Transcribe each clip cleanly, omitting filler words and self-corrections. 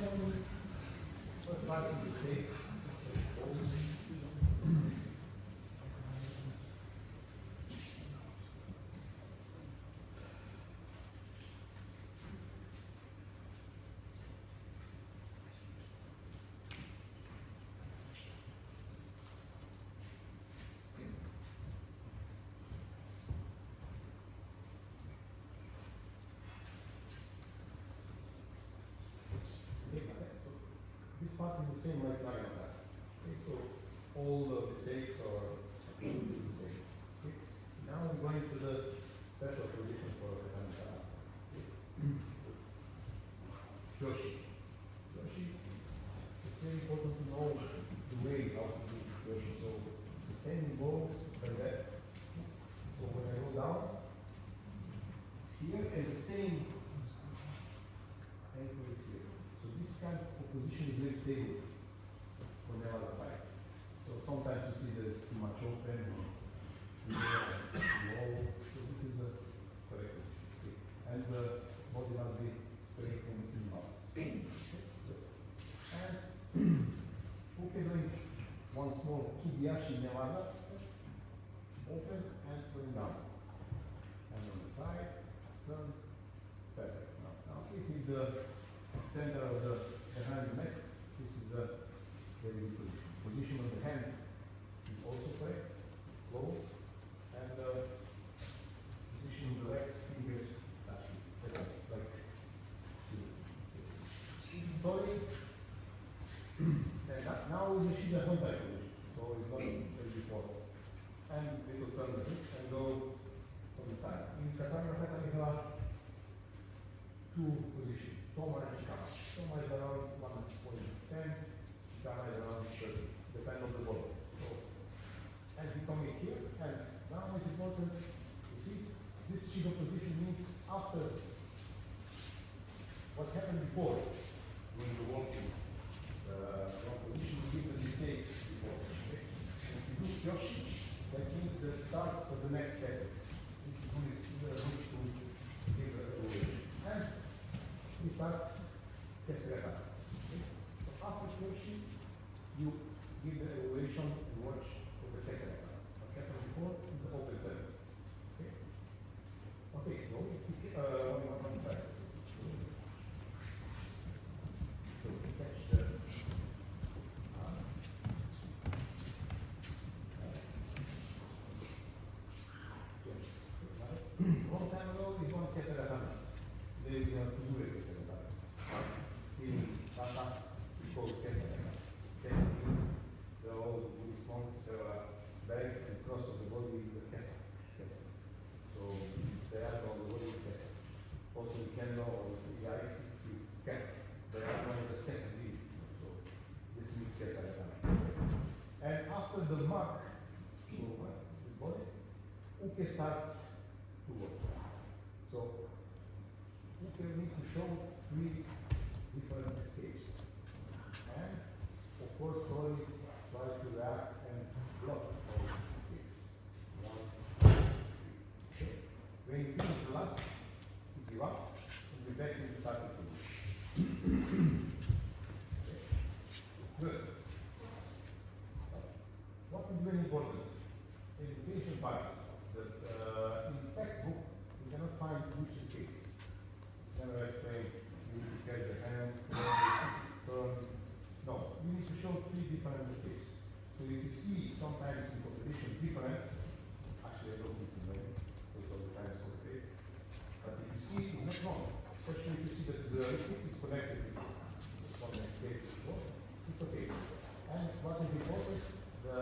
First part is the same. This part is the same like Kata. Okay, so all the mistakes are the same. Okay. Now we're going to the special position for the Kata. Okay. Yoshi. Yoshi. It's very important to know the way how to do Yoshi. So the same goes like that. So when I go down, it's here and the same ankle is here. So this kind of position is very stable for the other fight. So sometimes you see that it's too much open or low. So this is the correct position. And the body must be straight from between mouths. And okay, doing one small Tsubiyashi Nevada. Open and going down. And on the side, turn, perfect. Now it is the center of the hand and neck. This is the very good position. Position of the hand is also correct, close, and the position of the legs, fingers touching. Like Tori, stand up. Now we see the Hontai position. So it's not very before. And we will turn the hips and go on the side. In Katame, we have two positions. Toma and Shikama. Toma is around 1.10, Shikama is around 30, depending on the body. So, and we come in here, and now it's important to see this Shido position means after what happened before when you walk in one position, you give the mistakes before. Okay? And if you do Yoshi, that means the start of the next step. This is good to give the evaluation. And we start Kesserata. Okay? So after Yoshi, you give the evaluation and watch for the Kesserata. What happened before is the open center. Okay? Okay, so one time. So we catch the long time ago is one Kesserata. They have to do it Kesserata. In Kata, it's called Kesserata. Kesa means the old Buddhist monks bag and cross of the body is the Kesa. So they are on the body is Kesa. Also the Kendo or the Yai, you can. They are known as the Kesa. So this means Kesserata. And after the mark, so the body, Uke starts to work. So Uke need to show three different escapes. And of course, Tori try to react and block all escapes. 1, 2, 3. Okay. When you finish the last, you give up and be back in the starting position. Okay. Good. So, what is very important? Education part. That in the textbook, you cannot find which escape. Never explain, you need to catch the hand, turn. No, you need to show three different escapes. So if you see sometimes in competition different, actually I don't need to know because all the time it's all face. But if you see it's not wrong, especially if you see that the escape is connected with one escape, it's okay. And what is important? The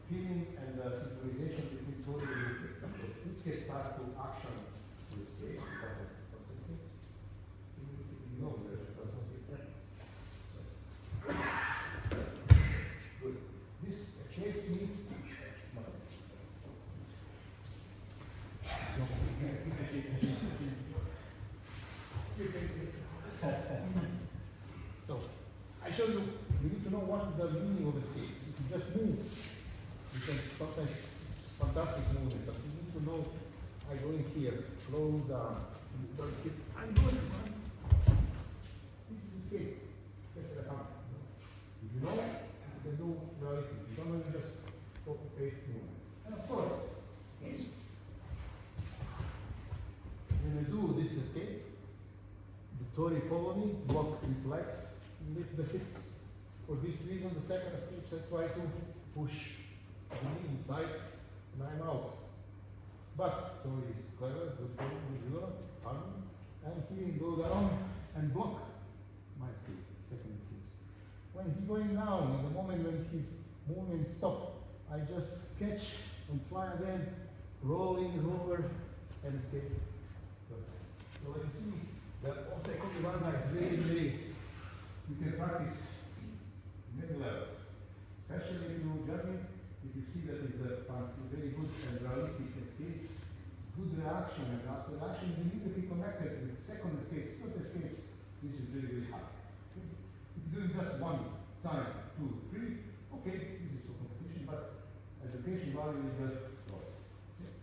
feeling and the synchronization between Tori and Uke. So Uke start to action to escape. You know the person escape. Good. This escape means so I show you need to know what is the meaning of escape. If you just move, you can sometimes fantastic movement, but you need to know I go in here, close down, I'm going one. This is escape. Tori follow me, block with legs, lift the hips. For this reason, the second escape, I try to push the knee inside, and I'm out. But Tori is clever, good for Judo, and he will go down and block my escape, second escape. When he's going down, in the moment when his movement stops, I just sketch and fly again, rolling over and escape. So you see that also Kidderminster is very, very, you can practice many levels. Especially if you're judging, if you see that it's a very good and realistic escapes, good reaction, and after reaction is immediately connected with second escape, third escape, this is very, very high. If you're doing just one time, 2, 3, okay, this is for competition, but education value is the lowest. Okay?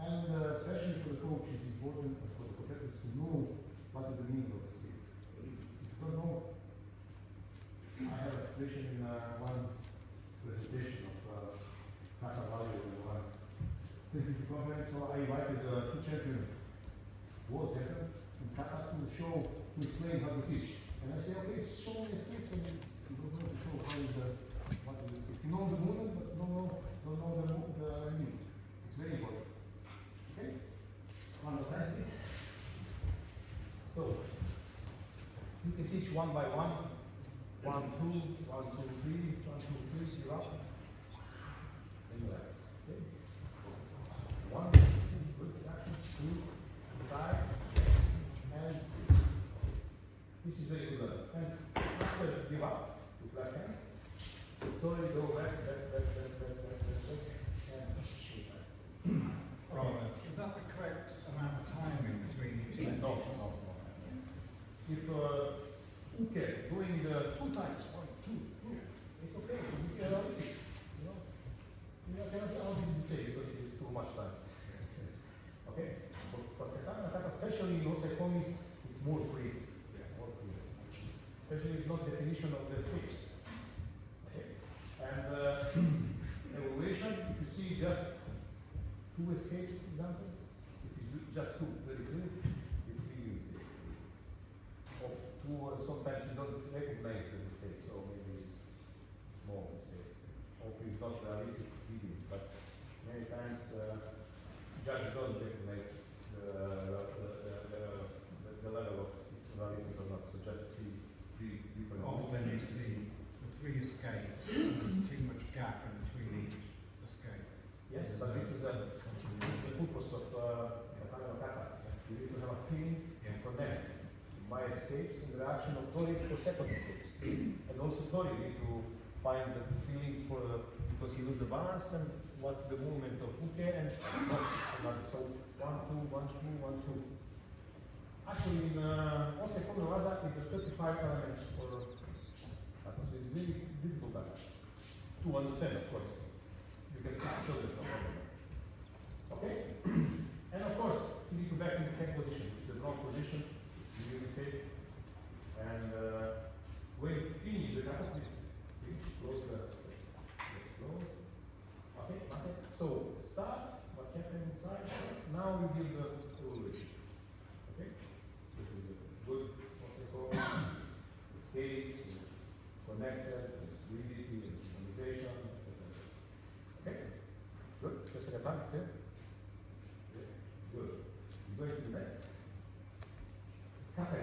And especially for the coach, it's important for the competitors to know what is the meaning of the escape. If you don't know, I have a situation in one presentation of Kata value in one scientific conference, so I invited two champions, world champion, in Kata to show, to explain how to teach. And I say, okay, show me a escape, and you don't know to show how is what is the escape. You know the movement, but don't know the meaning. It's very important. Okay? One more time, please. So, you can teach one by one. 1, 2, 1, 2, 3, 1, 2, 3, you're up. And relax. Okay? 1, good action, 2, side, and this is very good. And after give up with left hand, totally go back, and Is that the correct amount of time in between each leg? no. If okay, doing 2 times, 1, 2, it's okay. You can realistic, you know. You cannot how did you say because it's too much time. Okay, but Kata, especially in Osekomi, it's more free. More free. Especially it's not definition of the escapes. Okay, and evaluation. If you see just 2 escapes, example, if you do just 2, very clear, it's really mistake. Of 2, sometimes you don't recognize the mistake, so maybe it's small mistake. Hopefully it's not realistic video, but many times judges don't recognize the level of it's realistic or not, so just see 3 different. Often you see the 3 escapes, there's too much gap in between each escape. Yes, but this is the purpose of Kata. You need to have a feeling and connect my escapes and the reaction of Tori for second escapes. And also Tori need to find the feeling for because he lose the balance and what the movement of Uke and another. So 1, 2, 1, 2, 1, 2. Actually in Osekomi Waza is the 35 elements for Kata. So it's really difficult to understand, of course. You can show it no problem. Okay? And of course, you need to back in the same position. It's the wrong position, you will mistake. And when you finish the kata, please close the close. Okay, okay. So start, what happened inside. Now we give the evaluation. Okay? This is a good, what's it called? Escapes, connected, fluidity, and communication. Okay? Good. Just like a back here. Good. You go to the next. Kata.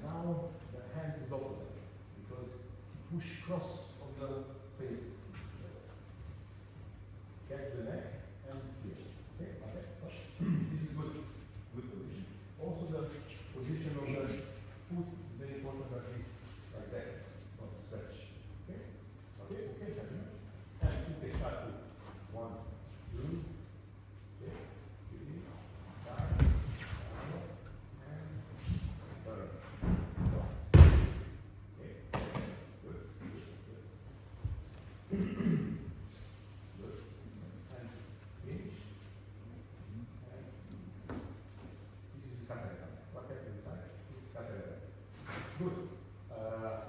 Now the hands is opposite because push cross of the face. Catch the neck and here. Okay. Okay. So this is good. Good position. Also the position of the foot is very important that we like that, not stretch. Okay. Okay. Okay. And you can start to 1, 2. Okay. 3. 5. Good.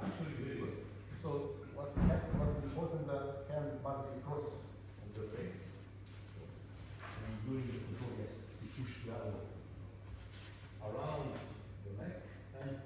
Actually, very good. So, what is important that hand must be cross of the face. And during the control, yes, you push the elbow around the neck and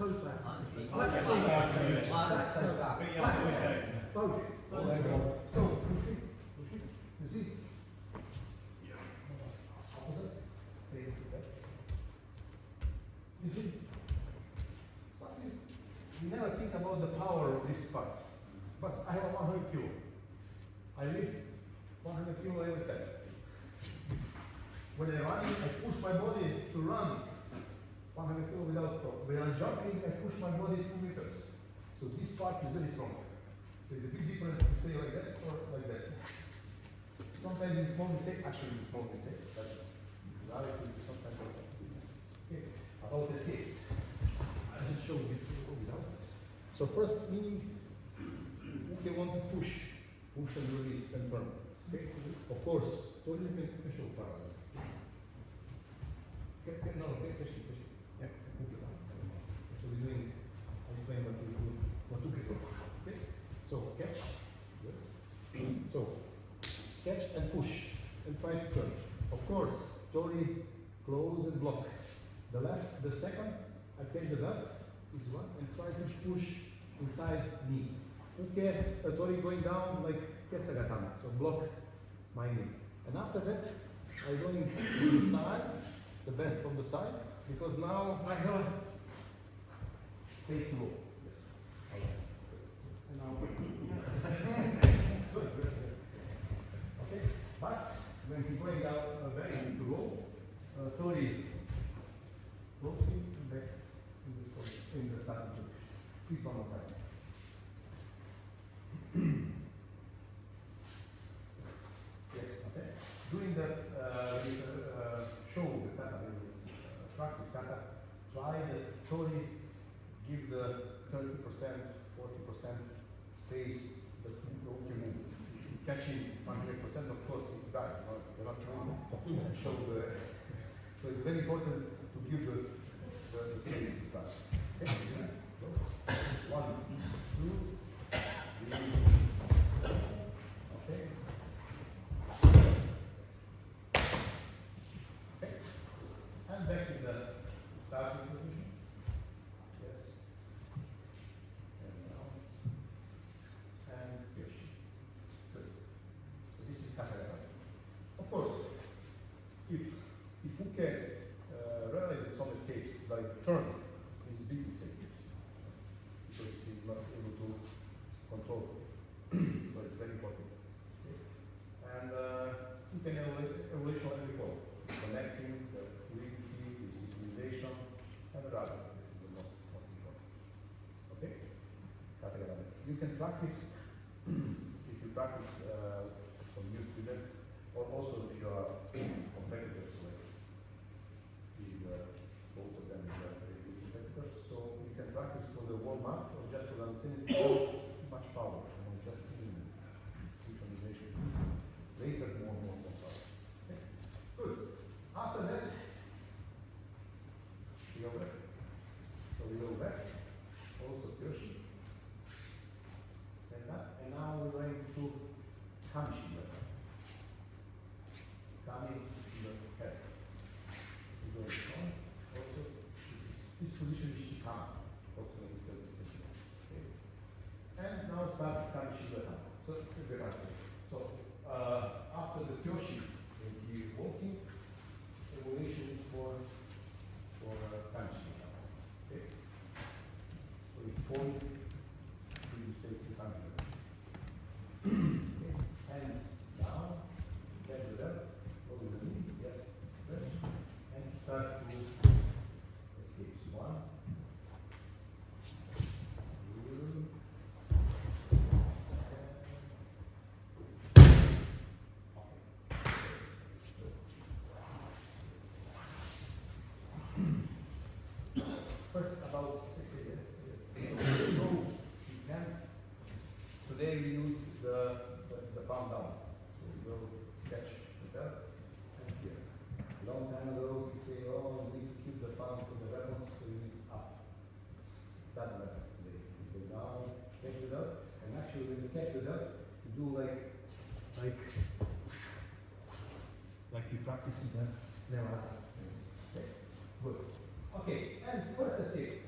toes back. Flat Flat toes back. toes back. Flat toes back. Both. So, push it. Push it. You see? Opposite. Same to that. You see? What is, we never think about the power of this part. But I have 100 kilo. I lift 100 kilo every step. When I run, I push my body to run 100 kilo without problem. When I'm jumping, I push my body 2 meters. So this part is very strong. So it's a bit different to say like that or like that. Sometimes it's small mistake, actually it's small mistake, but in reality it's sometimes like that. Okay, about the escapes. I just show you without. So first meaning, okay, want to push and release and turn. Okay, of course, totally can show parallel. No, catch it. Yeah, move it down. So we're doing, I'll explain what to do, what to get. Okay, so catch, good. So, catch and push, and try to turn. Of course, Tori close and block. The left, the second, I catch the left, is one, and try to push inside knee. Okay, Tori going down like Katame, so block my knee. And after that, I'm going to the side, the best from the side, because now I have space to go. Yes. And now, okay, but when he's going down back to go, Tori closing and back in the starting position. Please one more time. Yes, okay. Doing that show the kata, practice kata, try the Tori, give the 30%, 40% space that you move. Catching 100%, of course, you die. You're not trying to show the. So it's very important to give the space to try. Okay? So, 1, 2, 3. Okay. Okay. And back to the starting position. Yes. And now. And Yoshi. Good. So this is Kata. Of course, if Uke realizes some escapes by turn, is a big mistake. Because he's not able to control. So it's very important. Okay. And you can evolution every form. Connecting, the fluidity, the synchronization, and the rudder. This is the most important. Okay? You can practice, if you practice some new students, or also if you are competitors, like both of them are very good competitors, so you can practice for the warm-up or just for understanding much power, just synchronization. Later, more power. Okay. Good. After that, we go back. So we go back, also Yoshi. Stand up, and now we're going to Kamishi. Coming to the head. We go on. Also, this position is Shikama. Okay. And now start Kamishi. So, after the Kyoshi, when he is walking, evolution is for Kamishi. Okay. So we form, we say to Kamishi. Okay. Hands down, head to left. Yes, and start to escape. 1, 2. First about today we use the palm down. So we will catch the belt. A long time ago, we say, oh, we need to keep the palm to the reference, so we need up. Doesn't matter. You go down, catch it up, and actually when you catch it up, you do like you practice in the Nirvana. Okay, good. Okay, and first escape.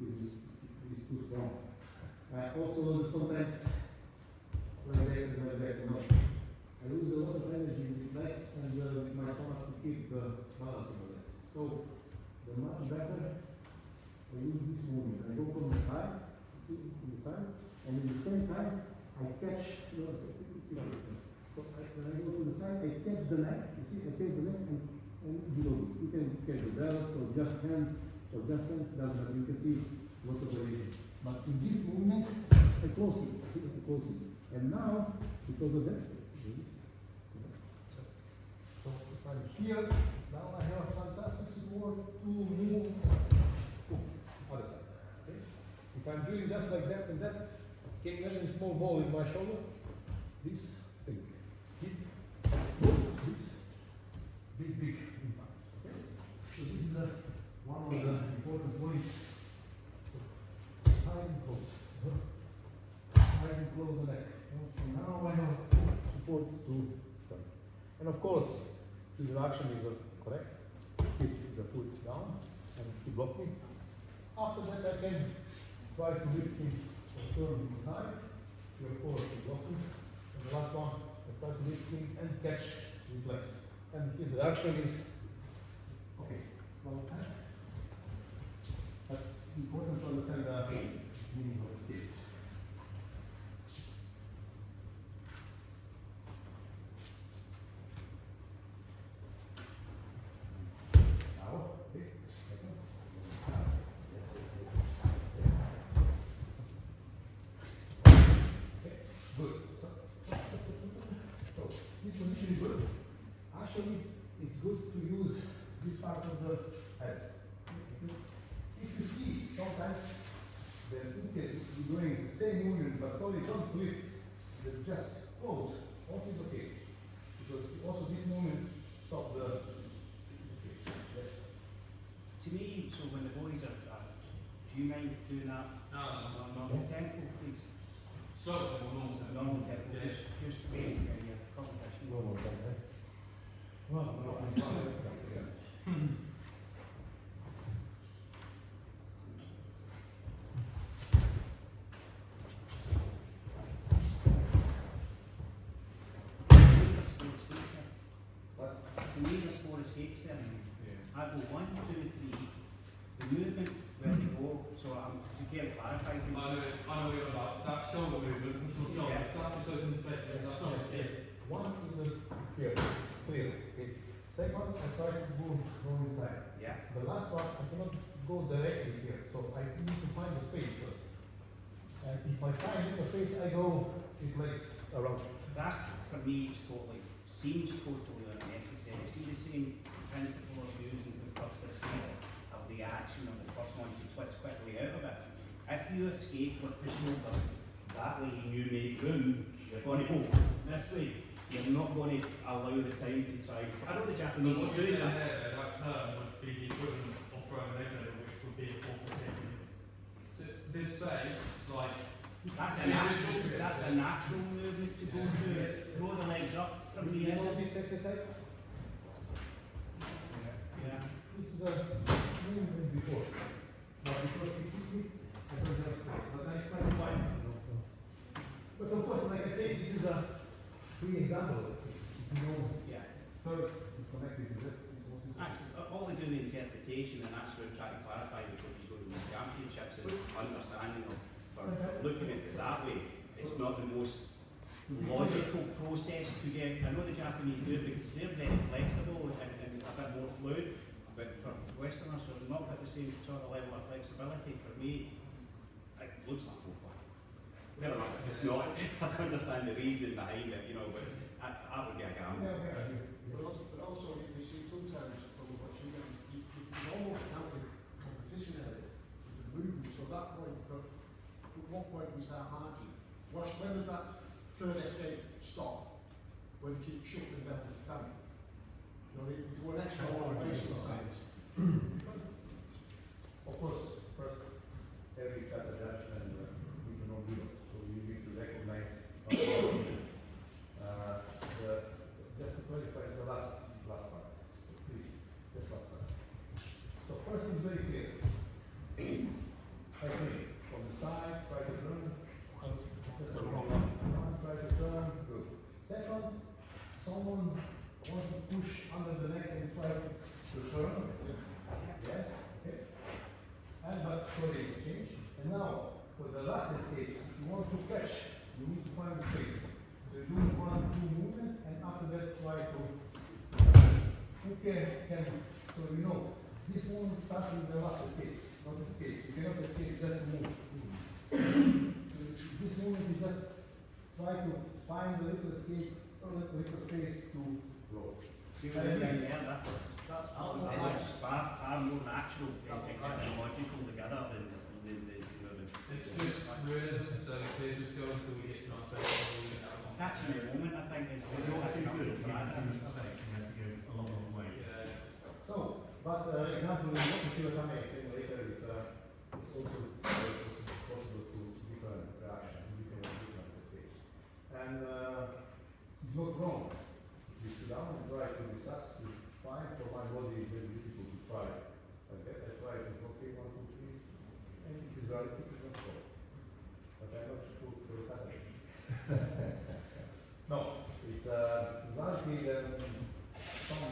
is too strong. Also, sometimes when they not, I lose a lot of energy with legs and with my stomach to keep the balance of the legs. So, the much better I use this movement. I go from the side to the side, and at the same time I catch. So when I go to the side, I catch the neck. You see, I catch the neck and below. You can catch the belt or just hand or just hand. Doesn't matter. You can see what of variation. But in this movement, I close it. I close it. And now, because of that, so if I'm here, now I have a fantastic support to move. Other side. Okay? If I'm doing just like that and that, can you imagine a small ball in my shoulder? This thing. This big impact. Okay? So this is one of the important points. Side and close. Side and close the neck. Okay, now I have support to turn. And of course, this action is correct. Keep the foot down and keep blocking. After that, I can try to lift him or turn to the side. Here, of course, keep blocking. And the last one, I try to lift him and catch with legs. And his reaction is okay. Well, but important to understand the meaning of the skills. It's good to use this part of the head. If you see, sometimes the two kids doing the same movement, but only don't lift, they just close. Also is okay. Because also this movement stops the yes. To me, so when the boys are do you mind doing that? No, tempo, please. So, Normal tempo, Yeah. just wait for your competition. No more time, eh? Well, no, To me, there's four escapes there. I go 1, 2, 3. The movement where they go. So you can't clarify things. I know what you're about. That shoulder movement, push your shoulder. Start just open the space. That's not a sit. one is here, clear. Okay. Second, I try to go inside. Yeah. The last one, I cannot go directly here, so I need to find the space first. And if I find the space, I go with legs around. That for me seems totally unnecessary. See the same principle of using the first escape of the action of the first one to twist quickly out of it. If you escape with the shoulders that way and you make room, you're going to go this way. You're not going to allow the time to try. I know the Japanese are doing that. That term would be the equivalent of throwing legs over, which would be a form of taking. So this space, like, That's a natural movement to go through. Throw the legs up from the You know edge. this exercise? Yeah. This is a movement before. But because it took me, I don't have space. But I try to find it. But of course, like I say, this is a free example. You know, Yeah. third connected to that. That's all they do in interpretation, and that's what we're trying to clarify before you go to the championships is understanding of for looking at it that way. It's not the most logical process to get. I know the Japanese do it because they're very flexible and a bit more fluid, but for Westerners who have not got the same sort of level of flexibility, for me, it looks like football. Fair enough, if it's not, I understand the reasoning behind it, you know, but that would be a gamble. But also, you see sometimes from what you guys, you almost have the competition area, the movement. So at that point, at what point we start marking? When does that third escape stop? Where they keep shuffling down the tatami? You know, they do an extra one way sometimes. Of course, first, every kata judge and we can all do it. So you need to recognize just to clarify the last part, please. Just last part. So first is very clear. one starts with the last escape, not escape. You cannot escape, just move. This movement is just try to find a little escape, or a little space to go. See what I'm doing there, that That's it out looks far more natural and logical together than the It's just realism, so they just go until we get to our stage and we get that one. catching the moment, I think, is Well, really you're catching too up good with at Brad. keeping two mistakes, you have to go a long, long way. Yeah. So, but example, in what you Katame explain later is it's also possible to different reaction, different escapes. And it's not wrong. You sit down and try to discuss, to find for my body is very difficult to try. Like that, I try to okay, 1, 2, 3, and it is realistic, it's not so. But I'm not sure for the Katame. No, it's reality that some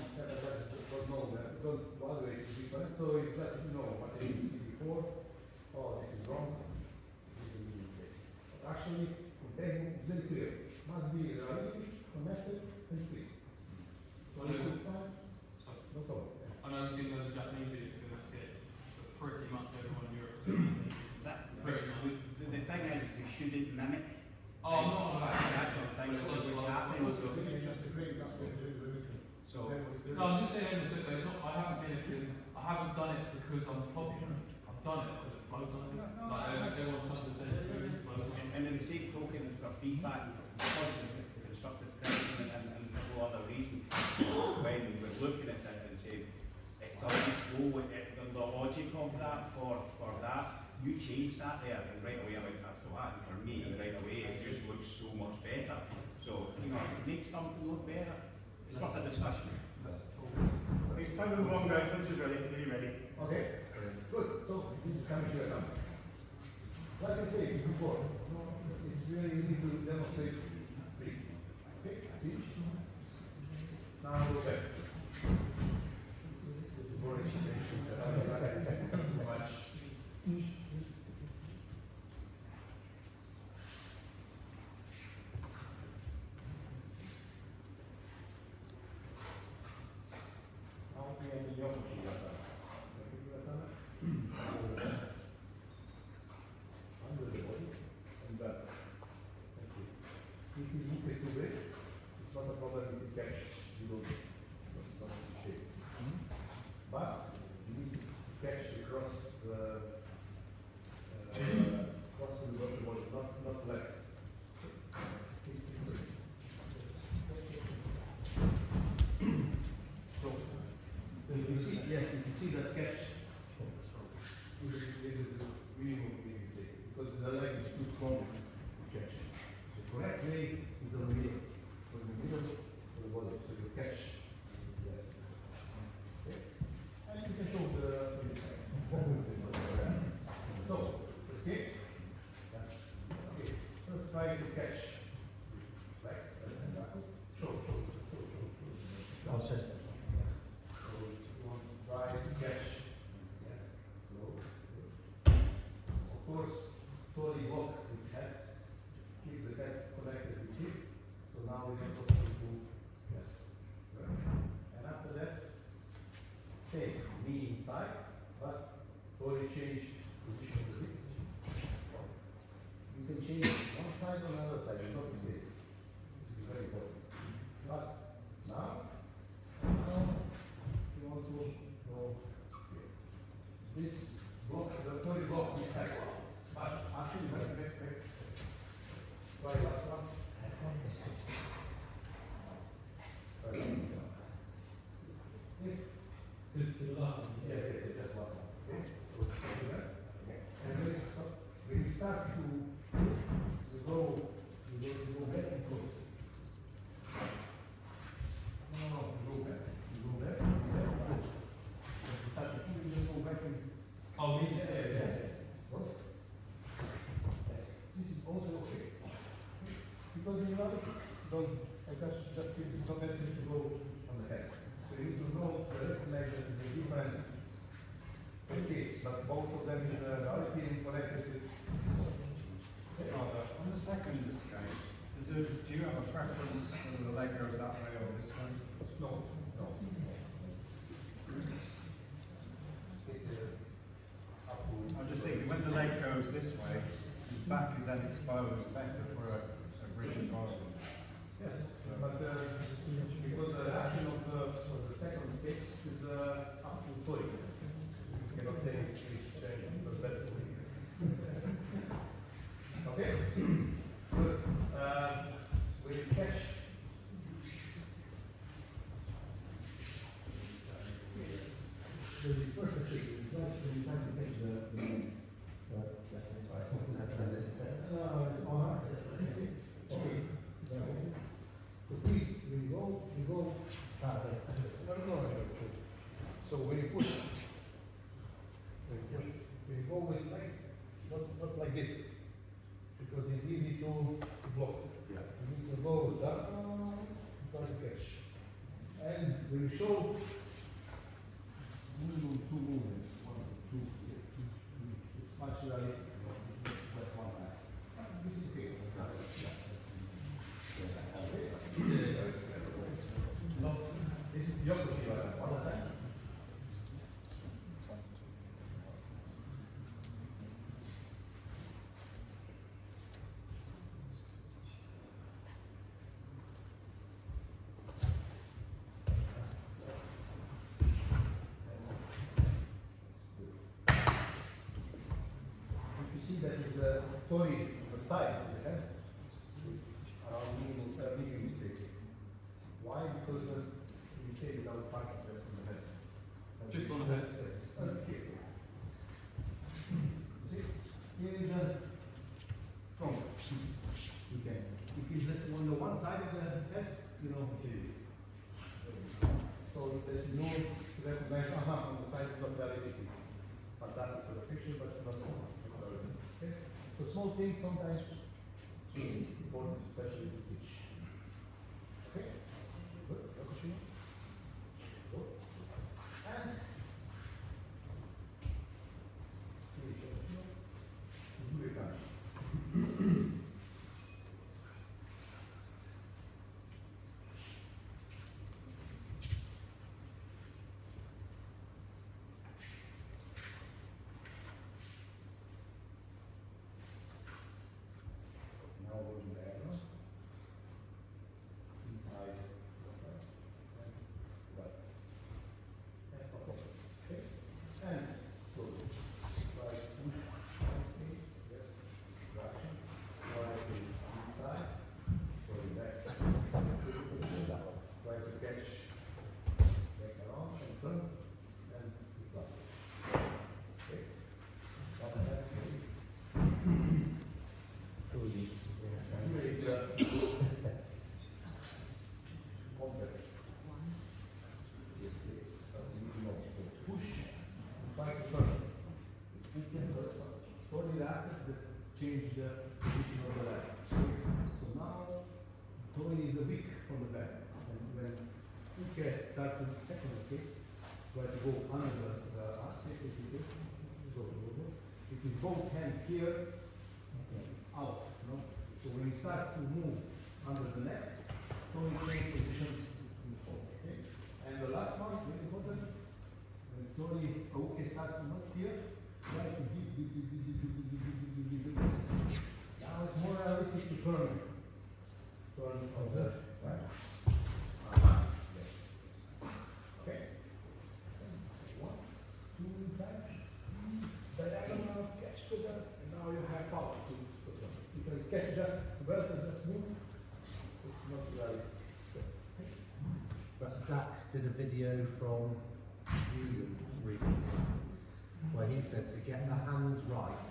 don't know, don't evaluate it different, so it's better to know what they see before. Oh, this is wrong. This is a mistake. But actually, containment is very clear. Must be realistic, connected, and clear. Well, You can find, no problem. I know I've seen those Japanese videos doing that skit, but pretty much everyone in Europe is doing it. Very nice. The thing is, we shouldn't mimic. Oh, I'm not on that. That's what I think, But it does which well. happens. just a great, that's what they're doing. So, No, I'm just saying on the flip, it's not, I haven't done it because I'm popular. I've done it because it flows on it. Like, everyone's just the same food, flows on it. and in the same token, for feedback, and for positive, constructive criticism, and for no other reason, when we're looking at it and saying, it doesn't go with it, the logic of that for that, you change that there, and right away I went, that's the one. For me, right away, it just looks so much better. So, you know, it makes something look better. It's not a discussion. Okay, time to move on, guys, once you're ready, are you ready? Okay, good. So this is coming to an end. Like I said before, it's really easy to demonstrate three. Okay, teach. Now go back. This is more explanation. Too much. Now we have the yokoshi kata. Under the body and back. Let's see. If you look at too big, it's not a problem if you catch. You don't shape. But you need to catch across the body, not legs. So, if you see, yes, if you see that catch, it is minimum mistake because the leg is too strong to catch. The correct way is the middle, from the middle to the body, so you catch. Yes. Okay. And you can show the so escapes. Yeah. Okay. Let's try to catch legs. Show. I'll set that. So you want to try to catch. Yes. Low. Of course, totally walk with head. Keep the head connected with hip. So now we can possibly do yes. Good. And after that, take knee inside, but totally change position of the hip. You can change one side or another side, it's not mistake. This is very important. But now you want to go here. This block, the totally block with head. But actually, back. Try last one. Try last one. If To the left. yes, just last one. Okay. So do that. Okay. And when you start to go back and forth. No, you go back. You go back. But you start to just go back and Oh, me to say, yeah. yes. This is also okay. Because in reality, it's not necessary to go on the head. So you need to know to recognize that the different escapes, but both of them is reality and connected with. On the second escape, do you have a preference whether the leg goes that way or this way? No. then exposed, better for a rigid body. Yes, but because the action of the second stage is up to toy. You cannot say please change because that will be. Okay, good. Will you catch? The first trick is when you try to catch the okay. So please, when you go, no. So when you push, when you go with like, not like this, because it's easy to block. Yeah. You need to go with that, try to catch. And when you show two movements, one, two, it's much realistic. That's one line. This is okay. No, this is Yokoshi one time. If you see that is a tori on the side of the head, it's around making mistake. Why? Because you say without parking just on the head. Just on the head? Yes, okay. See, here is a front. You can. If it's on the one side of the head, you know, so that you know, to recognize, on the side of the reality is fantastic for the picture, but not so much. Okay? So small things sometimes is important, especially to teach. Okay? Good. Yokoshi. Good. And now we'll do the arrows. Inside, right. And also, okay. And so, right, push, yes, traction, right to inside, going back, try to catch, back around and turn, and it's up. Okay. One and a half, Make complex. Yes, yes. Push, try to turn. You can turn it up, change the position of the leg. So now, Tony is a weak from the back. And when you can start the second escape, try to go under the arm, if his both hand here, it's out. No? So when he starts to move under the neck, Tony change position in the fall. Okay? And the last one, very important, when Tony starts to move here, try to give. Now it's more realistic to turn on the right. Yes. Okay. 1, 2 inside. Diagonal catch to that, and now you have power to turn. You can catch just well and just move. It's not realistic. But Dax did a video from Judo recently where he said to get the hands right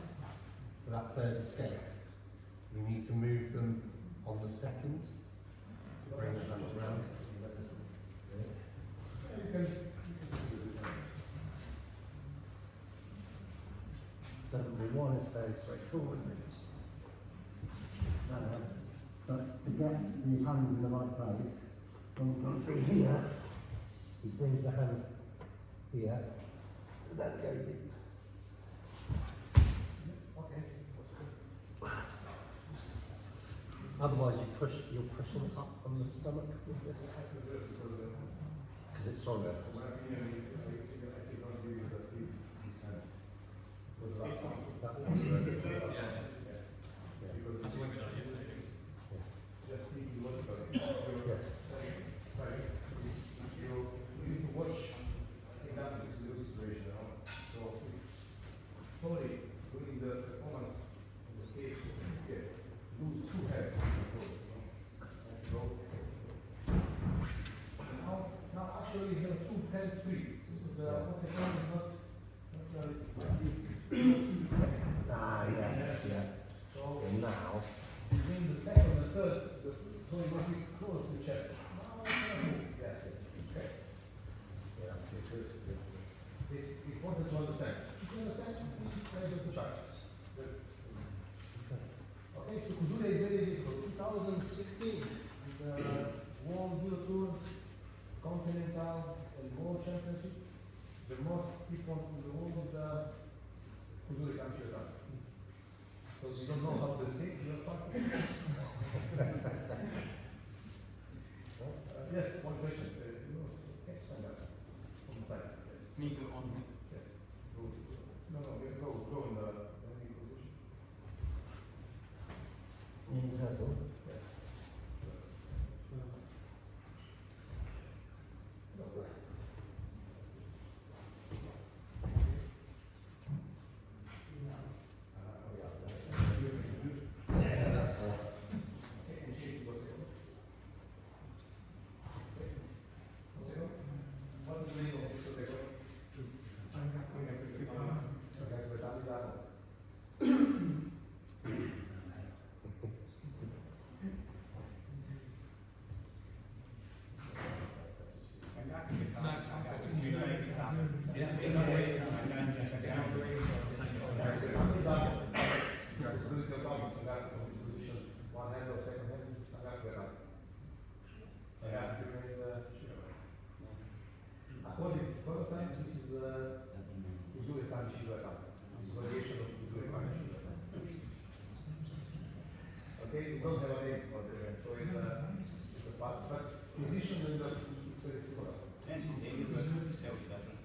for that third escape, you need to move them on the second to bring the hands around. You can So the one is very straightforward. But to get his hand in the right place, when you come through here, he brings the hand here, so that goes in. okay. Otherwise, you're pushing up on the stomach with this because it's stronger. That's times 3. The what's it called is not realistic. Yeah. So And now, between the second and third, so it must be close to the chest. Now it's gonna move. Yes, yes. Okay. yeah, that's good. It's important to understand. If you understand, please try to try. Good. Okay, so Kuzure is very difficult. 2016, the World Judo Tour, Continental and World Championship, the most people in the world is the Kuzure country. So you don't know how to speak, you're talking. Yes, one question. You catch someone on the side. Me go on. Yes. Go. No, go in the position. In total. Yes. No, go. Yeah, that's all. Okay, and shake what's it? Okay. What's it? What is the name of this? What's it? Okay, we don't have a name for this, so it's a past, but position in the very similar. Tensis Dago book tells you different.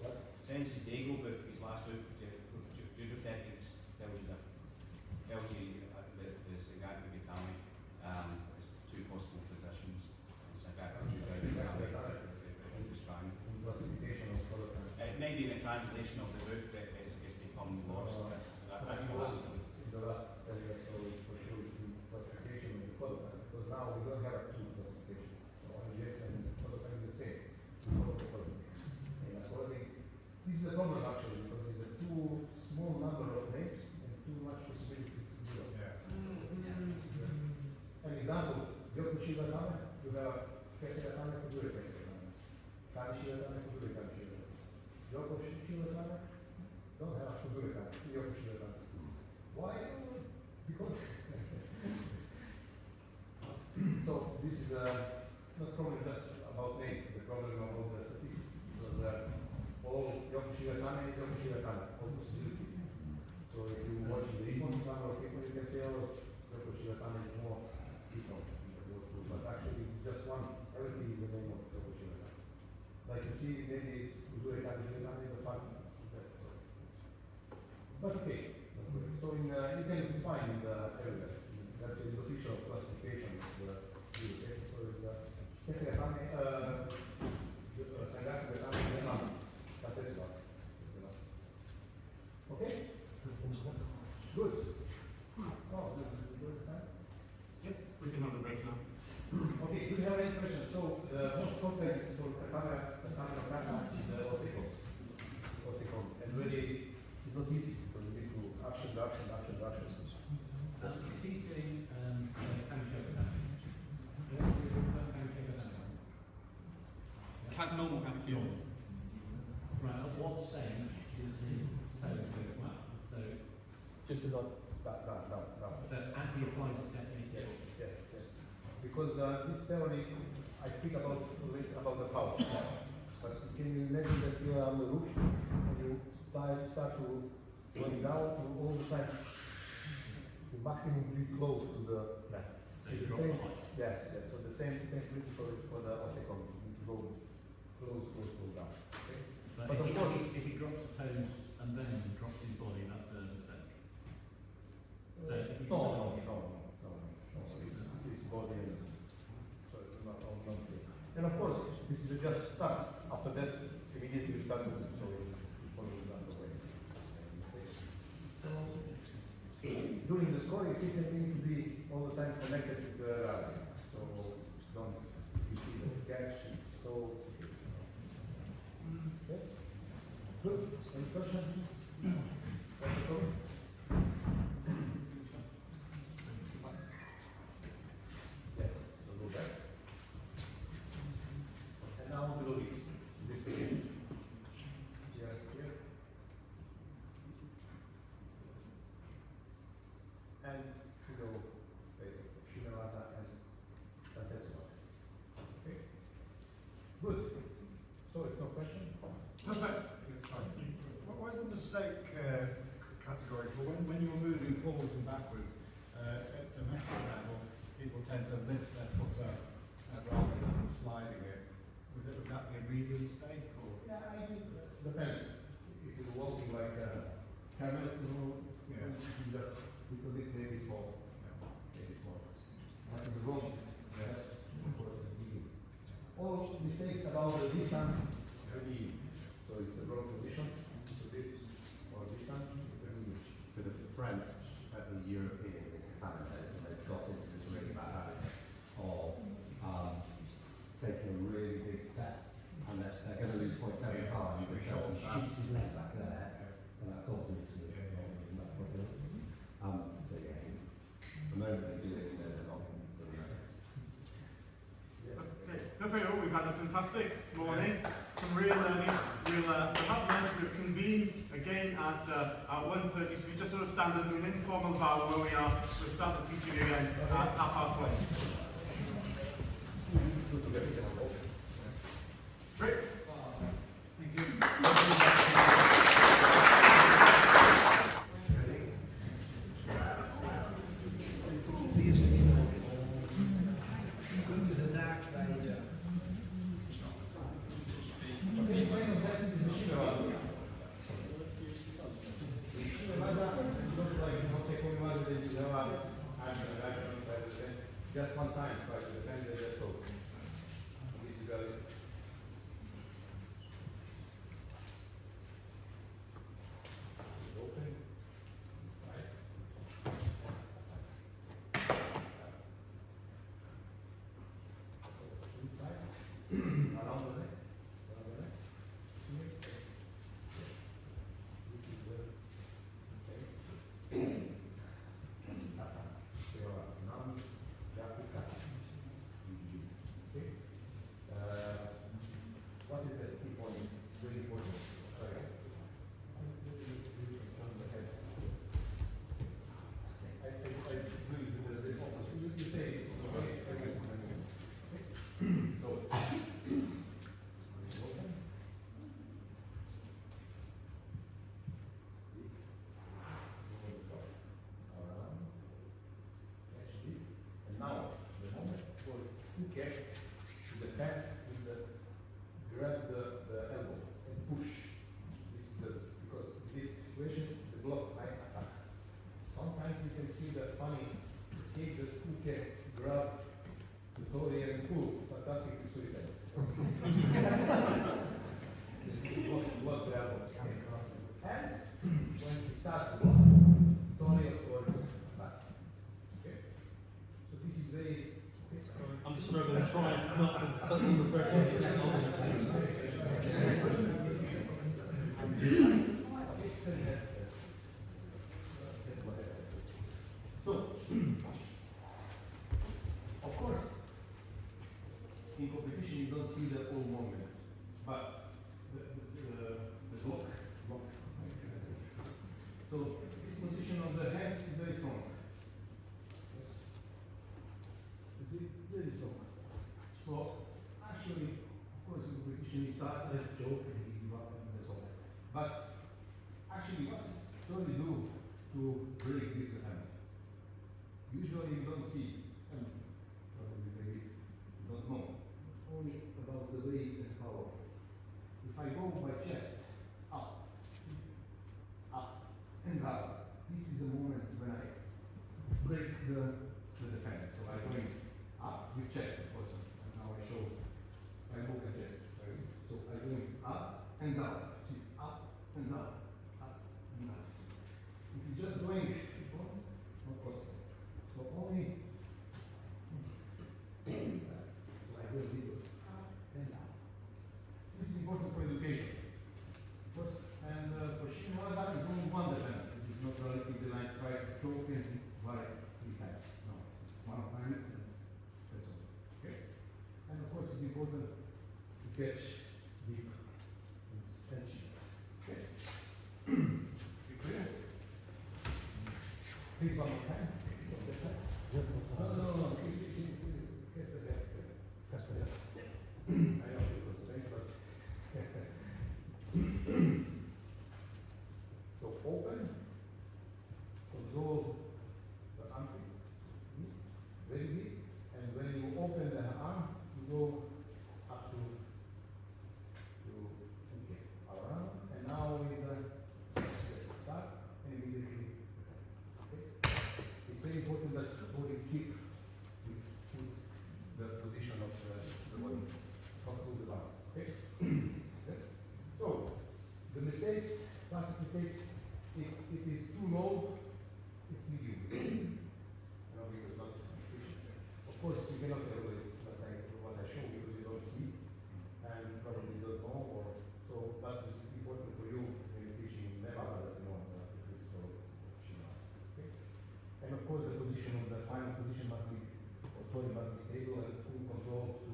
What? Tensis Dago book, his last book, Judo Techniques, tells you different. Tells you the Sagaki Katame is two possible positions. And Sagaki Judo Katame is the strong. Classification of color. It may be in the translation of the book that it's become lost. That's the last one. In the last 10 years, so it's for sure the classification of the color, because now we don't have a two classification. So IGF and color is the same. And according, this is a problem actually, because it's a too small number of names and too much possibilities to do. An example, Yokushi Katame, you have Kese Katame, Kuzure Kese Katame. Kanishi Katame, Kuzure Kanishi Katame. Yokushi Katame, don't have Kuzure Katame, Yokushi Katame. Why? Because so this is not problem just about names, the problem about the statistics. Because all Yokushi Katame, all possibility. So if you watch the equal number of people, you can say, oh, Yokushi Katame is more people in those two. But actually it's just one. Everything is the name of Yokushi Katame. Like you see, maybe it's Kuzure Katame is a fun. But okay. So in, you can find everywhere. That is the official classification of the view. Okay? So it's Sagaki Katame, that's it. Okay? Good. Oh, this is good time. Yep, we can have a break now. Okay, do you have any questions? So the most complex for Katame is the Oseko. And really, it's not easy because you need to action. Is he doing Normal Kamchi. right, at what stage is his toes going up? So, Just as that. so as he applies the technique, Yes. Because this theory, I think about the power. But can you imagine that you are on the roof and you start to going down, you all the time you maximum be close to the so you the drop same. the height. Yes. So the same principle for the Oseko. You need to go close down. Okay? But But of course- if he drops the toes and then drops his body, that's a mistake. So if you No. It's body and so it's not good. And of course, this is just start. After that, immediately you start moving. So it's following that way. During the scoring system, you need to be all the time connected to the rally. So don't you see the catch. So Good. Any questions? That's it, Tony? Yes, so go back. And now to the lead. Just here. And to go, Shinawasa and Tatsetsumas. Okay? Good. So if no question? Perfect. What was the mistake category for when you're moving forwards and backwards at domestic level? People tend to lift their foot up rather than sliding it. Would that be a real mistake or? Yeah, I think depends. If you're walking like a camel, you know, Yeah. you can just little bit maybe small. Maybe small. But in the road, that's of course the key. All mistakes about the distance, the key. So it's the wrong position, it's a bit more distance, the key. So the French at the Europeans in Katame, they've got into this really bad habit of taking a really big step, and they're going to lose points every time because he shoots his leg back there, and that's obviously not problem. So yeah, the moment they do it, you know they're not going to do it. Yes. Okay, perfect. We've had a fantastic morning, some real learning. We'll have lunch. We'll convene again at 1:30. So we just sort of stand and do an informal bow where we are. We'll start the teaching again at 1:30. Great. Thank you. Just one time, but the time they just talk. This is very open inside. Inside. Around the neck. Around the neck. Here. This is the okay. Kata. Now okay. What is the key point? Really important. Sorry. I agree with this. You say so. And now the moment for get to the back with the grab the elbow and push. This is the because in this situation the block might attack. Sometimes you can see the funny escape that who can grab the tori and pull. Fantastic suicide. Block the elbow. And when he starts to block, tori of course back. Okay? So this is very I'm struggling, trying not to put all the pressure. So, of course, in competition you don't see the all movements, but the block. So this position of the hands is very strong. Yes. Very strong. So actually, of course, in competition you start a joke and you give up and that's all. But actually, what do we do to break this hand? Usually you don't see, and probably maybe you don't know. It's only about the weight and power. If I go by chest, up, and down, this is the moment when I break the defense. So I'm going up with chest, of course. And now I show my hook and chest. Right? So I'm going up and down. See, up and down, up and down. If you're just going, not possible. So only, so I will do up and down. This is important for education. Of course, Please one more time. No, keep the back. Press the I know it was strange, but. So open, control the armpit, very deep, and when you open the arm, you go up to okay, around, and now with the start and immediately. Okay. It's very important that the body keep with the position of the body, not lose the balance. Okay. Okay. So the mistakes, classic mistakes, if it is too low, it's medium. You know, because not efficient. Of course, you cannot evaluate what I show because you don't see and probably don't know, or so that is important for you when you're teaching levels that you know at least for okay. And of course, the position of the final position must be authority must be stable and full control to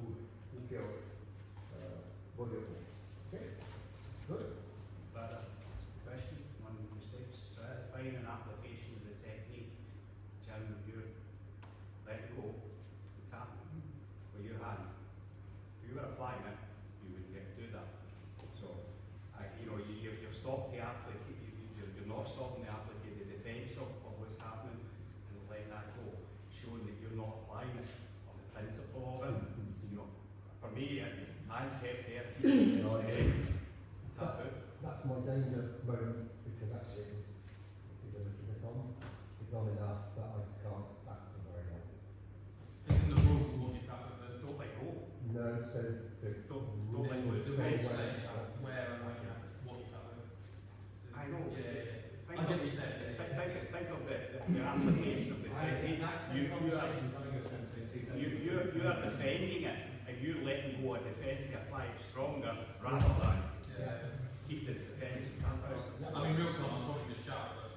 take care of body of okay. Good. But question, one of the mistakes. So finding an application of the technique, Jim, you're letting go, the tap with your hand. If you were applying it, you wouldn't get to do that. So, you know, you've stopped the application, you're not stopping the application, the defence of what's happening, and letting that go, showing that you're not applying it, or the principle of it. You know, for me, hands kept there, keep it steady, tap out. That's my danger moment because actually it's a little bit on. It's on enough that I can't tap them very well. Isn't the rule to what you tap at the Don't let go. No, so the don't let go. It's the rules rules say say where- where and when you have what you tap at. I know. Yeah. Think I of, get what you said. think of the application of the technique. You are defending it, and you're letting go a defence to apply it stronger rather than keep the defence and tap out. I mean, real time, I'm probably just shout, but.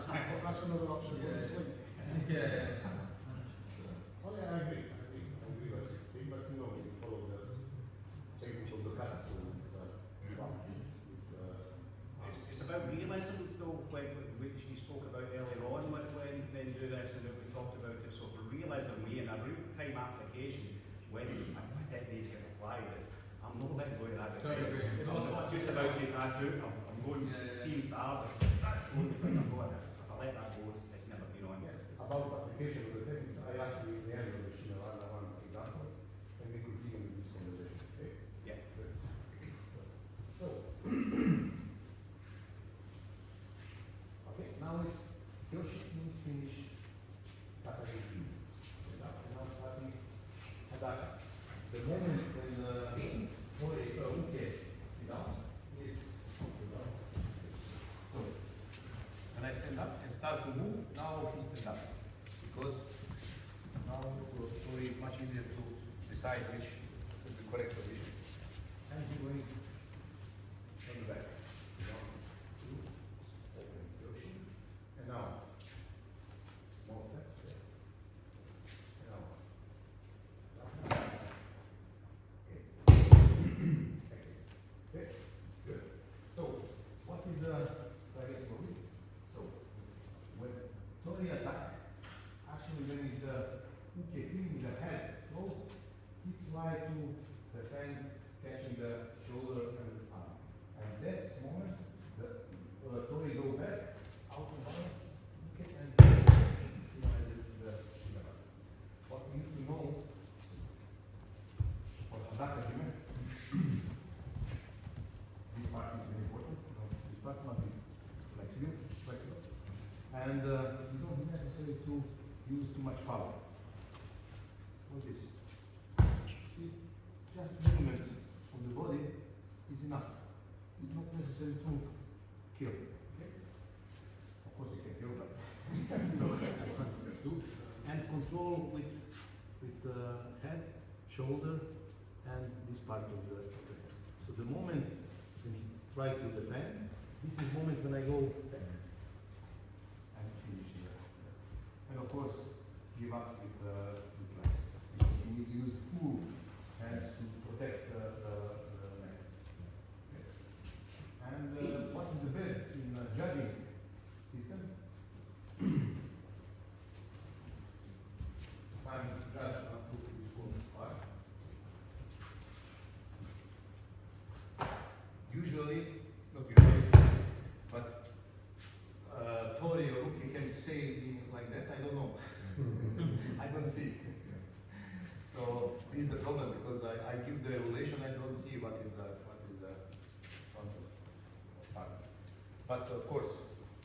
But that's another option, once it's linked. Yeah. Oh yeah, I agree with this thing, but you know, we follow the technique of the Kata, so It's about realism, though, which you spoke about earlier on when you do this, and we talked about it. So for realism, we in a real-time application, when a technique gets applied, I'm not letting go of that defence. I'm not just about to pass out. I'm going seeing stars. That's the only thing I'm going. If I let that go, it's never been on. yes, about application of the techniques, I asked you the end of the one example, and we continue with this conversation. Okay? Yeah. So, okay, now it's Kyoshi means finish, Kata is finish. Now starting Hadaka. The moment when Uke sit down is when I stand up and start to move, now he stands up. Because now for story is much easier to decide which is the correct position. And he's going on the back. One, two, open Kyoshi. And now, small step, yes. And now. Okay. Excellent. Okay, good. So, what is the target for me? So, when Tori attack, actually when is the Uke feeling the head close, he try to defend catching the shoulder and the arm. And that's moment the Tori go back, out of balance, Uke and finalize the Shibata. What we need to know for Hadaka Jime, this part is very important. This part must be flexible. And you don't necessarily to use too much power. What is it? See, just movement of the body is enough. It's not necessary to kill. Okay? Of course you can kill, but and control with head, shoulder, and this part of the head. So the moment when you try to defend, this is the moment when I go back and finish here. And of course, give up with legs. You need to use full hands to protect the neck. Okay. And what is the best in judging system? But of course,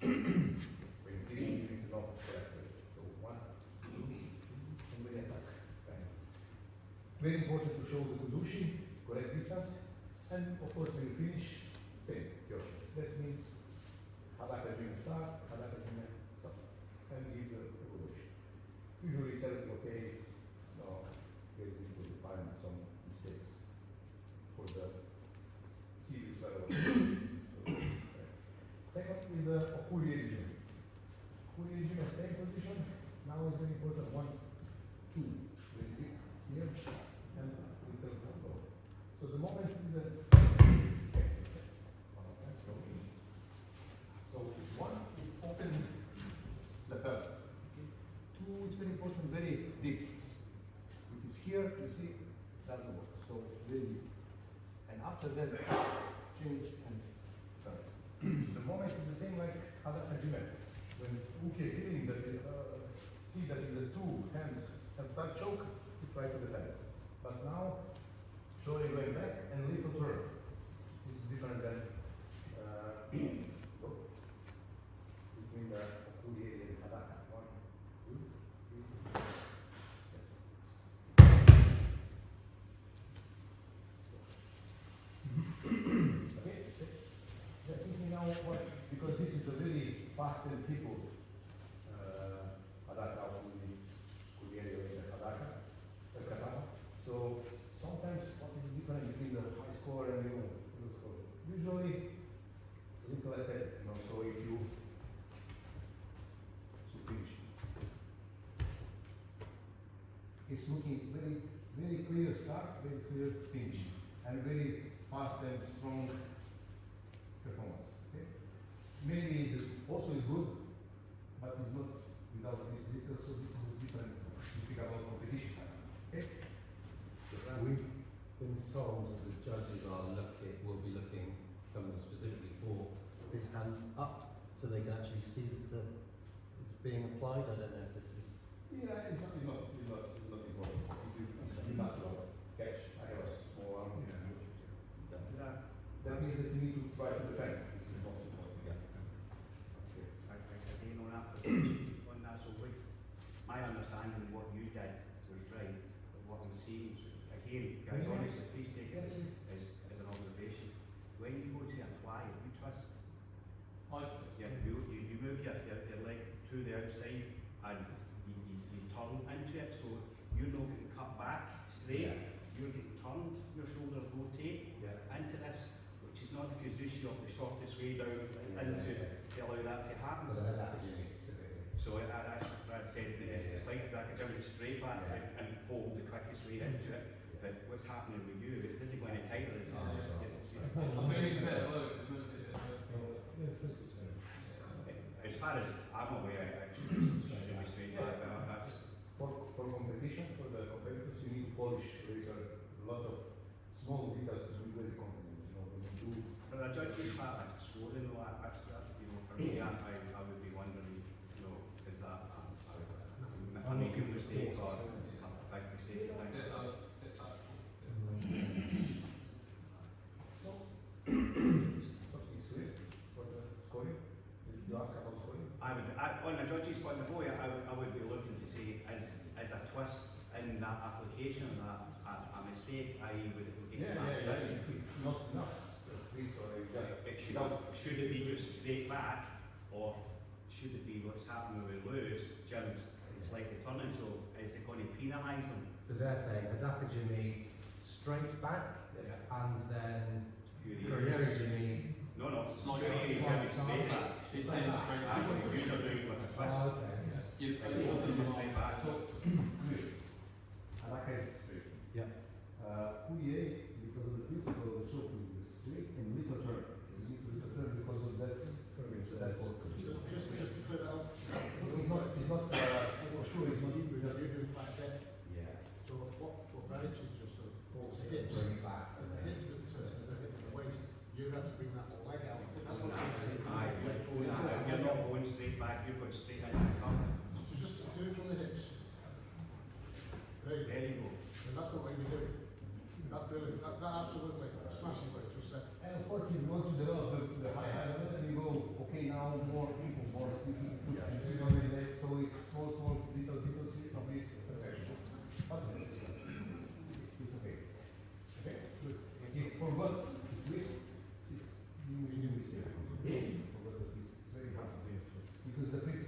when you finish, you need to know correctly. So 1, 2, and then attack. Bang. Very important to show the kuzushi, correct distance, and of course when you finish, same, kyoshi. That means hadaka jime start, hadaka jime stop, and give the kuzushi. Usually it's everything okay, it's very difficult to find some mistakes for the serious level. Second is the okuri regime. Okuri regime, same position. Now it's very important. 1, 2, very quick here, and little go. So the moment is the so 1 is open the belt. 2 is very important, very deep. If it's here, you see, doesn't work. So really, and after that, change and turn. The moment is the same like other argument. When uke feeling that see that in the 2 hands can start choke, you try to defend. But now, slowly going back and little turn. This is different than between the okuri and hadaka. 1, 2, 3. Okay, they're thinking now what, because this is a really fast and simple hadaka kuderi hadaka, katama. So sometimes what is the difference between the high score and the low score? Usually a little less better, so if you finish. It's looking very, very clear start, very clear finish, and very fast and strong performance. Okay? Maybe it's also is good, but it's not without this little, so this is a different, you speak about competition. Okay? When told the judges will be looking, some of them specifically for his hand up, so they can actually see that it's being applied. I don't know if this is. Yeah, it's not important. If you not catch, I have a small arm. That means that you need to try to defend. This is most important. Yeah. Okay. Again, on application, on that, so like, my understanding of what you did was right, but what I'm saying, so again, guys, honestly, please take it as an observation. When you go to apply, you trust, yeah, you move your leg to the outside and you turn into it, so you're not getting cut back straight, you're getting turned, your shoulders rotate into this, which is not the kuzushi of the shortest way down into to allow that to happen. So that's what Brad said, it's like that jumping straight back and fold the quickest way into it. But what's happening with you, it doesn't go any tighter, it's just as far as I'm aware, it should be straight back. That's For competition, for the competitors, you need to polish later a lot of small details to be very confident. When you do. for a judge's part, like scoring all that's for me, I would be wondering, is that a making mistake or a big mistake? On a judge's point of view, I would be looking to say, as a twist in that application, that a mistake, i.e. would it get back down? Not enough. Should it be just straight back, or should it be what's happening with Lewis, Jim's slightly turning, so is it going to penalise them? So they're saying Hadaka Jimmy straight back, and then Kuriyeri Jimmy. No, Kuriyeri Jimmy straight back. It's saying straight back. Actually, you are doing it with a twist. Oh, okay. You've Straight back. Hadaka is straight. Yeah. Kuriyeri, because of the principle of the choke, is the straight and little turn. It's a little turn because of that. Just to clear that up. It's not for sure, it's not You're doing back there. Yeah. So what Bradić is just sort of, it's the hips. Bring it back. It's the hips that are hitting the waist. You have to bring that leg out. That's what I'm saying. You're not going straight back, you're going straight into the tongue. So just do it from the hips. There you go. There you go. And that's what we're doing. That's brilliant. That absolutely smashing what you just said. And of course, if you want to develop the high level, then you go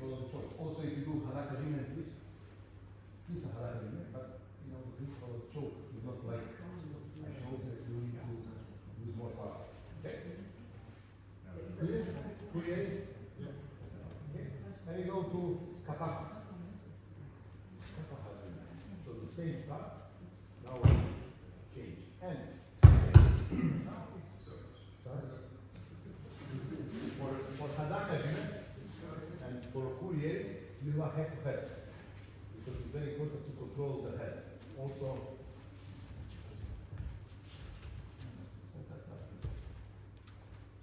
principle of the choke. Also, if you do haraka rime, this is a haraka rime, but you know the principle of choke is not like I showed that you need to use more power. Okay? Clear? Clear? Okay. Then you go to Kata. So the same stuff. Now we change. And now it's sorry. For Hadaka and for Courier, you are head to head. Because it's very important to control the head. Also,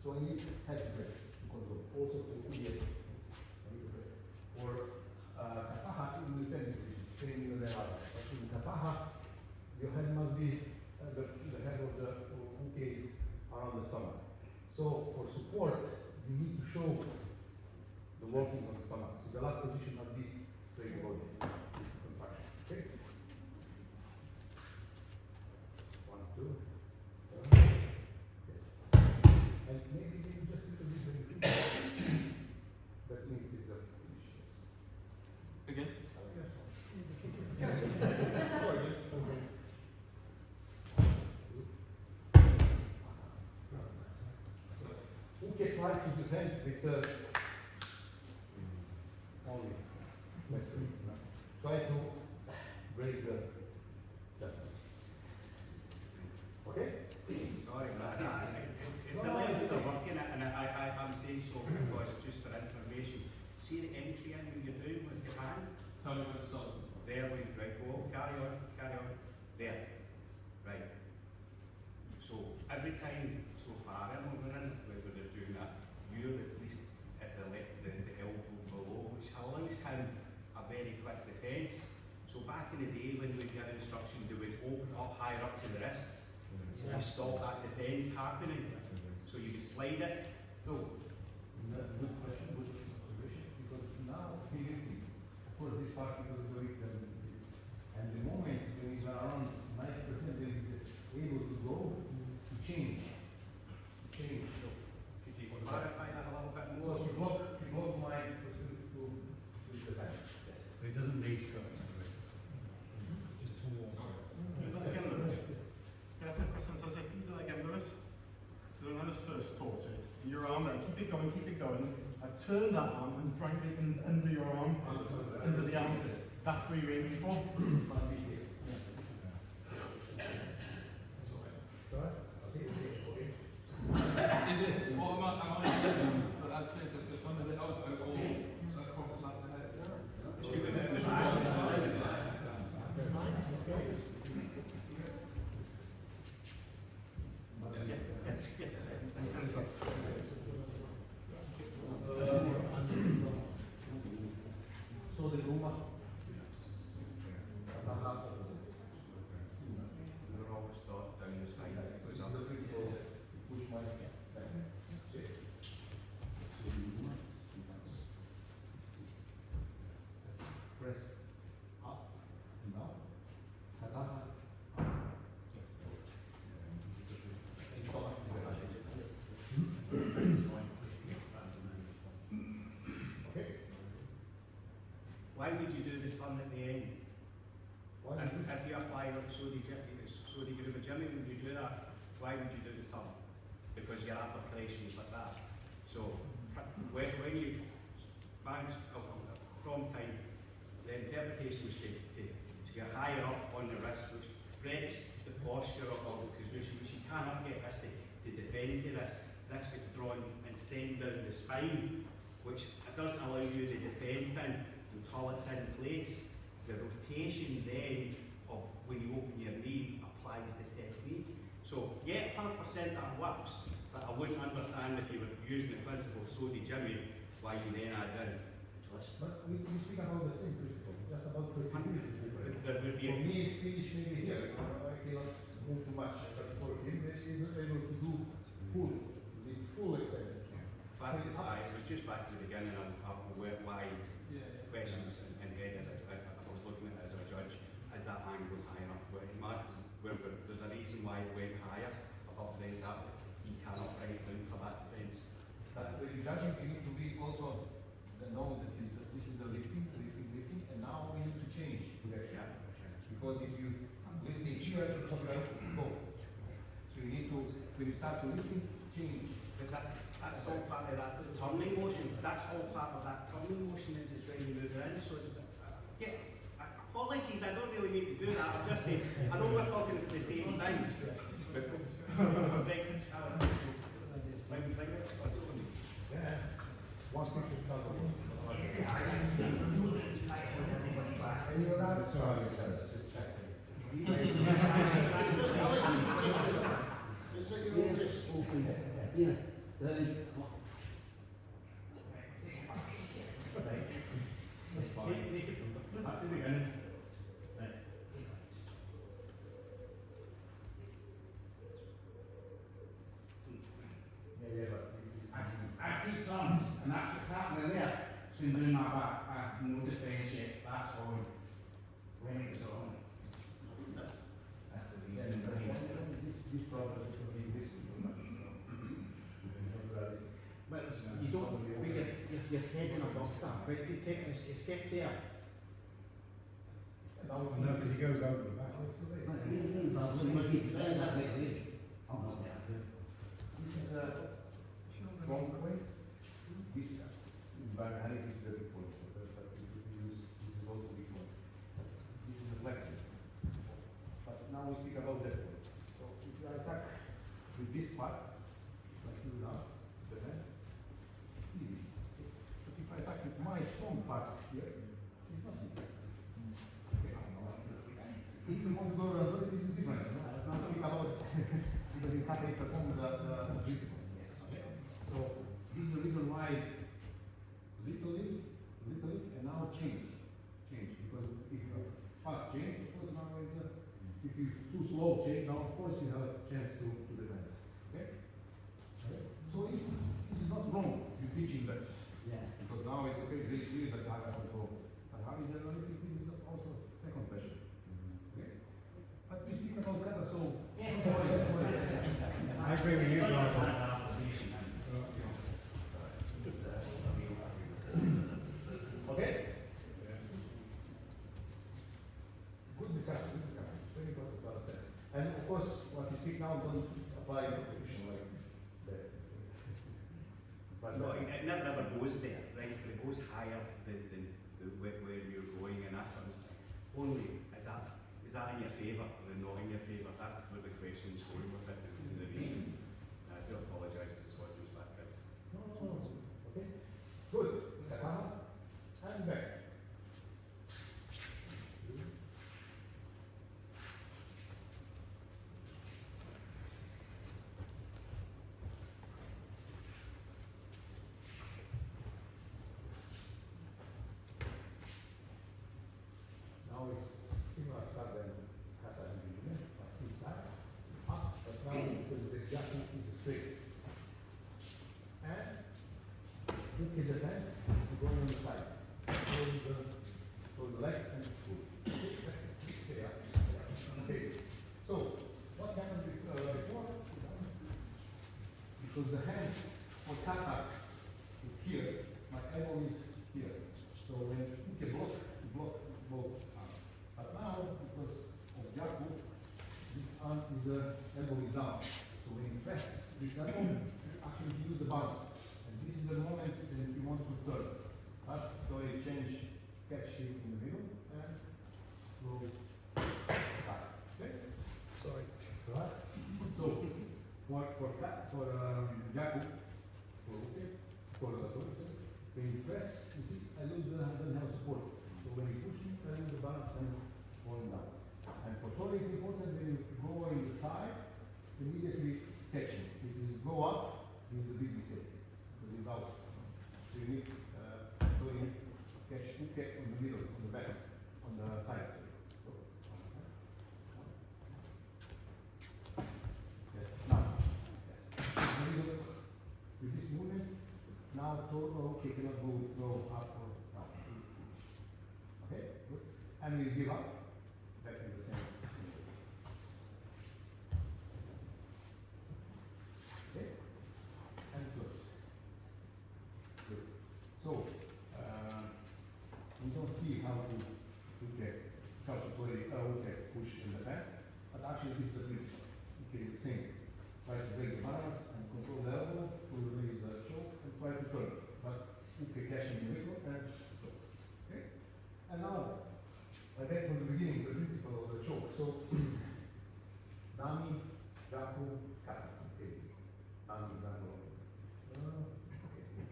so I need head to head to control. Also for Courier. For Kapaha, you understand it, same in the other. But in Kapaha, your head must be the head of the uke is around the stomach. So for support, you need to show the working on the stomach. So the last position must be straight body. Contraction. Okay? 1, 2, 3. Yes. And maybe just a little bit when you finish. That means it's a finish. Again? Uke try to defend with the only left leg. Try to break the difference. Okay? Sorry, it's the way they're working it, and I'm saying so because just for information. See the entry in when you're doing with your hand? Tell me when to stop. There we right, go, carry on, there. Right. So every time so far I'm moving in, whether they're doing that, you're at least at the elbow below, which allows him a very quick defence. So back in the day when we had instruction, they would open up higher up to the wrist to stop that defence happening. So you would slide it. So, good question, good observation, because now, of course, this part because of the weak and the moment when he's around 90%, when he's able to go, to change. So, Could you clarify that a little bit so more? he blocked my possibility to use the hand. Yes. So he doesn't need stroke to this. Just towards it. Do that again, Lewis. Yeah, that's a question. So I said, can you do that again, Lewis? So when I was first taught it, your arm there, keep it going. I turn that arm and drag it under your arm, under the armpit. That's where you're aiming for. Must be here. Sorry? Okay. Is it, what am I doing? But that's clear, so it's under the elbow or so across the back of the head. So the Guma. They're always thought down the spine. So it's the principle push my back. Okay. So the Guma. Press up and down. Kata up. Okay. Why would you do the turn at the end? Why If you apply what Sodi Gruber Jimmy, when you do that, why would you do the turn? Because your application is like that. So when you manage from time, the interpretation was to get higher up on the wrist, which breaks the posture of the position, which you cannot get this to defend the wrist. This gets drawn and sent down the spine, which doesn't allow you the defence in until it's in place. The rotation then of when you open your knee applies the technique. So yeah, 100% that works, but I wouldn't understand if you were using the principle of Sodi Jimmy, why you then add in. But we speak about the same principle, just about flexibility. There would be For me, it's finished maybe here. I cannot move too much, but for him, he is able to do the full extent. it was just back to the beginning of why questions and head as I was looking at it as a judge, is that angle high enough where there's a reason why it went higher above the that you cannot write down for that defence. But when you're judging, you need to be also then know that this is the lifting, and now we need to change direction. Because if you lifting here, go. So you need to, when you start to lifting, change. But that's all part of that turning motion. That's all part of that turning motion is when you move around. So, apologies, I don't really mean to do that. I'm just saying, I know we're talking at the same time. Yeah. One step to cover. And you're not sorry, just checking. Alex in particular, it's at your own risk. Yeah. That's fine. At the beginning. Yeah, but I see thumbs, and that's what's happening there. So in doing that back, I have no differentiate, that's all when it was on. That's the reason. this problem is going to be this. But you don't, but you're heading above that, right? You take a step there. Now No, because he goes over the back. This is a strong point. This by hand is a weak point. But if you use this is also weak point. This is a flexing. But now we speak about that point. So if you attack with this part, like you do now, the hand, easy. But if I attack with my strong part here, it's not easy. If you want to go around, this is different. No? I'm not talking about because in Kata it performs the principle. Okay? So this is the reason why it's little lift, and now change. Because if you fast change, of course now is if you too slow change, now of course you have a chance to defend. Okay? So if this is not wrong, you're teaching that. Yeah. Because now it's okay, very clear that I have to go. But how is that? This is also second question. Okay? But we speak about Kata, so Yes. I agree with you, Michael. okay? Good discussion. Very important to understand. And of course, what you speak now don't apply in competition like that. But No, it never goes there, right? It goes higher than where you're going, and that's only is that in your favour or not in your favour? That's where the question's going with it in the reason. I do apologise for just watching this back, guys. no. Okay? Good. Katama and back. Now it's similar start than Kata and Judo, but inside, up, but now because it's exactly straight. And look at the hand, going on the side. Hold the legs and pull. Okay. So, what happened before? Because the hands for Kata is here, my elbow is here. So when you block both arms. But now, because of Jaku, this arm is elbow is down. So when you press this elbow, you actually use the balance. And this is the moment that you want to turn. So you change, catch it in the middle, and go back. Okay? Sorry. Right. So for Jaku, for the when you press, you see, I don't have support. So when you push, I lose the balance and falling down. And for Tori, it's important when you go in the side, immediately catch it. If you go up, it's a big mistake. Because without, so you need Tori catch Uke on the middle, on the back, on the side. So, yes, now. Yes. With this movement, now okay, cannot go up or down. Okay, good. And we give up, back to the same. Okay, and close. Good. So, see how to push in the back, but actually this is the principle. Okay, same. Try to break the balance and control the elbow to release the choke and try to turn. But okay, catch in the middle and choke. Okay? And now, again from the beginning, the principle of the choke. So, Nami, Jaku, Kata. Okay. Nami, Jaku. Okay.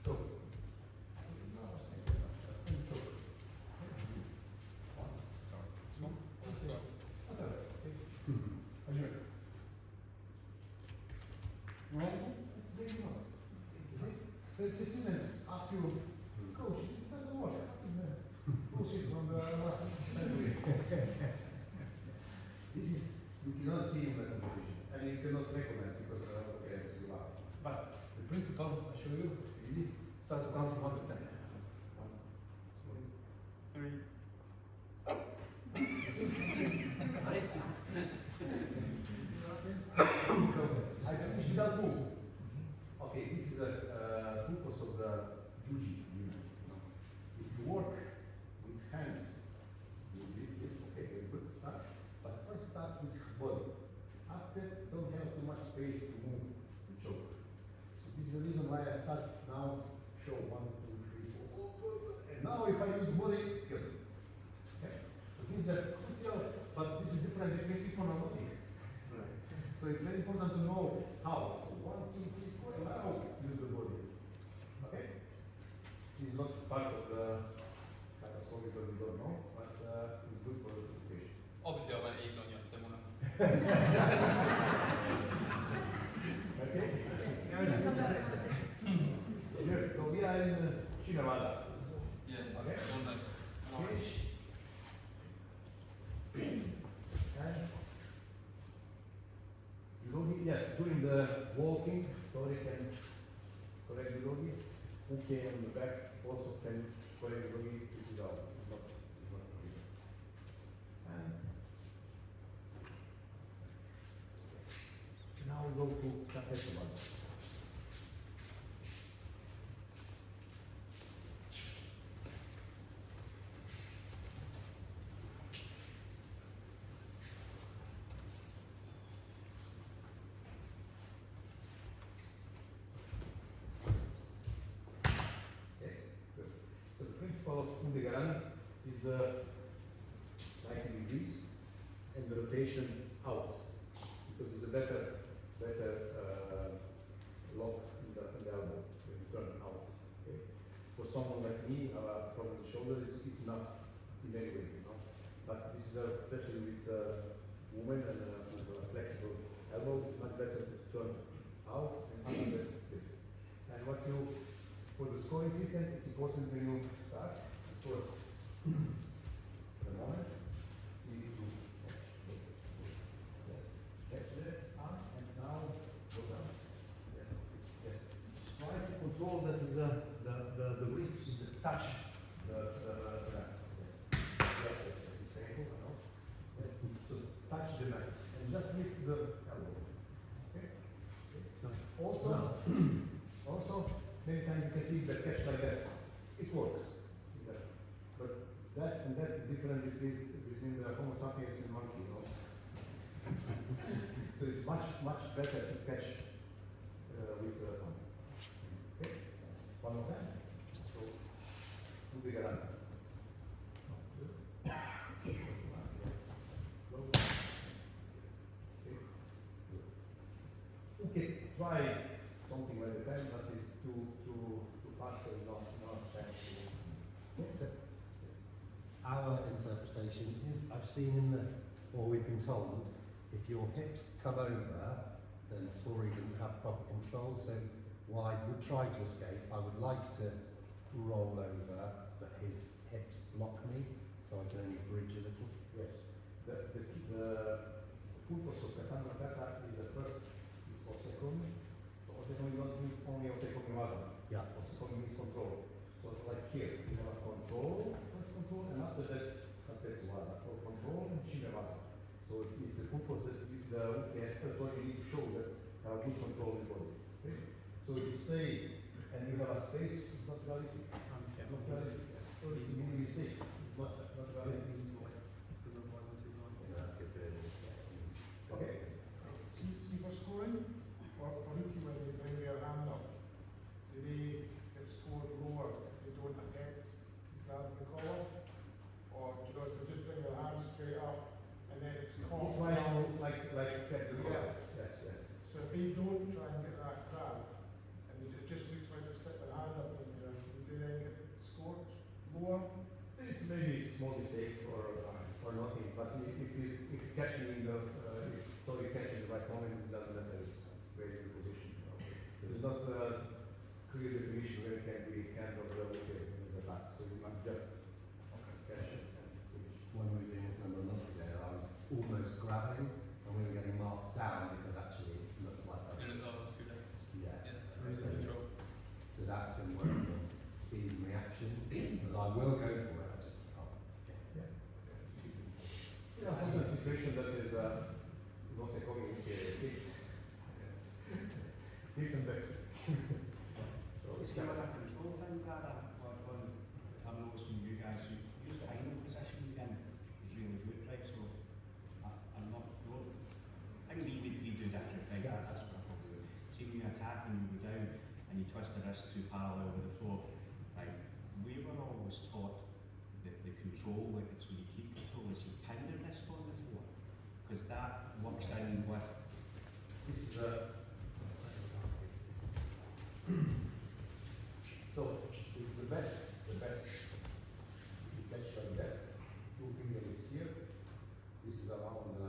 So, now and choke. So if the students ask you, Coach, this doesn't work, what is that? Bullshit from the last memory. This is, you cannot see in the competition, and you cannot recommend because okay, you are. But the principle, I show you, easy, start to count 1 to 10. 1, 2, 3. I finish without move. Okay, this is the purpose of the Judo. If you work with hands, you will be okay, very good start. But first start with body. After, don't have too much space to move to choke. So this is the reason why I start now. Show 1, 2, 3, 4. And now if I use body, good. Okay? So this is a crucial, but this is different between people and body. So it's very important to know how. So 1, 2, 3, 4, and now use the body. Okay? This is not part of the catastrophe because we don't know, but it's good for education. Obviously, I went easy on you, didn't want to. Okay? Good. So we are in Shinawada. Yeah. Okay? One day. Finish. And yogi, yes, during the walking, Tori can correct the yogi. Uke on the back also can correct the yogi. This is out. It's not good. And now we go to Katame. Is the 90 degrees and the rotation out because it's a better lock in the elbow when you turn out. Okay? For someone like me, from the shoulder, it's not in any way, you know. But this is especially with women and with a flexible elbow, it's much better to turn out and under the And what you, for the scoring system, it's important when you start. Of course, for the moment, you need to catch the arm and now go down. Yes, yes. Try to control that is the wrist is the touch the mat. Yes, it's painful, I know. Yes, so touch the mat and just lift the elbow. Okay. Also, many times you can see the catch like that. It works. But that and that is different between the Homo sapiens and monkey, you know. So it's much better to catch with the thumb. Okay? One more time. So, two big around. Okay, try something like that, but it's too fast and not chance to. Our interpretation is, I've seen in the, or we've been told, if your hips come over, then Tori doesn't have proper control, so while I would try to escape, I would like to roll over, but his hips block me, so I can only bridge a little. Yes. The purpose of Katame Kata is the first, is osekomi. So osekomi not means only osekomi waza. Yeah. Osekomi means control. So it's like here, you have control, first control, and after that, katsetsu waza, or control and shime waza. So it's the purpose that the effort you need to show that good control in the body. Okay? So if you stay and you have a space, it's not realistic. Not realistic. So it's a big mistake. Not valid. Okay. See for scoring, for rookie when they bring their hand up, do they get scored lower if they don't attempt to grab the collar? Or do you know, if they just bring their hand straight up and then it's caught? Like get the Yeah. Yes, yes. So if they don't try and get that grab, and it just looks like they stick their hand up in the air, do they then get scored lower? It's maybe a small mistake or nothing, but if you catch it in the so you catch it the right moment, it doesn't matter. It's very good position. There's not clear definition where it can be hand or relative in the back, so you might just catch it and finish. When we were doing this number of months ago, I was almost grabbing, and we were getting marked down because actually it looked like that. In the last few days. Yeah. Yeah, there is control. So that's been working on speed and reaction. But I will go for it. I just can't guess. Yeah, also a situation that is not a coming Steve and Beck. It's kind of a control thing, Brad. I've noticed from you guys, your final position you're in is really good, right? So I'm not, I think we do different things. That's what I thought we would. See, when you attack and you go down and you twist the wrist too parallel with the floor, right? We were always taught that the control, like it's when you keep control, is you pin the wrist on the floor, because that works in with. This is so the best you catch like that, two fingers here, this is around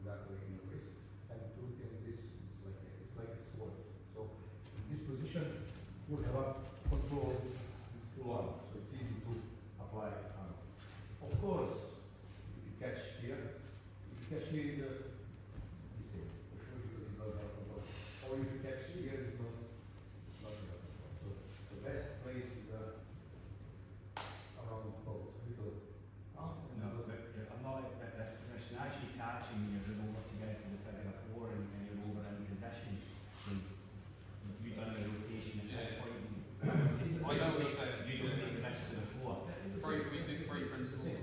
that way in the wrist, and two fingers, this it's like a sword. So in this position, you have a control full on, so it's easy to apply. Of course, if you catch here, is a mistake, for sure, because you don't have control. Or if you catch here, it's not enough. So the best place is around both, little. No, but I'm not at this position. As you catch and you're over to get to the figure of four and you're over in position, so you've done the rotation at this point. I know what you're saying. You don't take the rest to the floor. We do three principles. I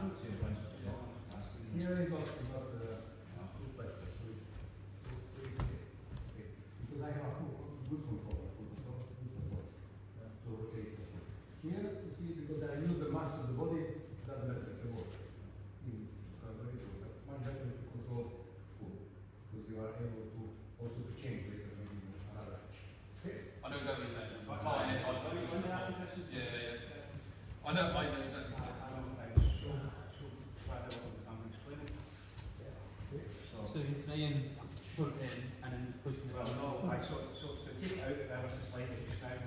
don't say the principles at all, I'm just asking. Here is not two places. Because I have a good control, to rotate. Here, you see, because I use the mass of the body, it doesn't matter the work. It's much better to control full, because you are able to also to change later maybe another. Okay. I know exactly what you're saying. But Fine. when they have positions, Yeah. I know exactly what you're saying. So you're saying put it in and then pushing it Well, out? no, so take it out, there was a slide that just now,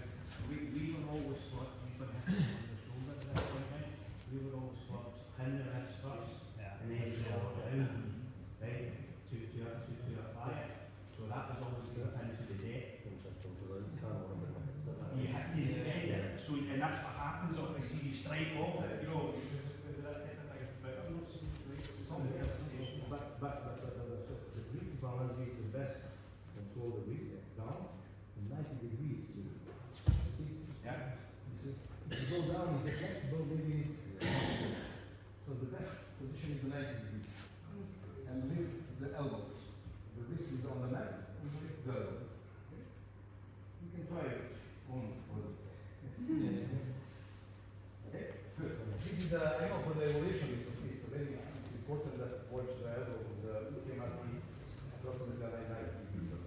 we were always taught, you put it on the shoulder at that point, right? We were always taught to pin the wrist first, and then draw down, right, to apply it. So that was always the pin to the deck. It's interesting because I can't remember. You have to defend it, so, and that's what happens, obviously, you strike off it, you know, that type of thing. But I'm not so But the grease balance is the best. Control the grease down 90 degrees. You see? Yeah. You see? If you go down, it's flexible, maybe it's. So the best position is 90 degrees. And lift the elbows. The wrist is on the mat. Go. You can try it on for Okay? Good. This is I know for the evolution, it's very important that watch the elbow of the ultimate approximately 90 degrees.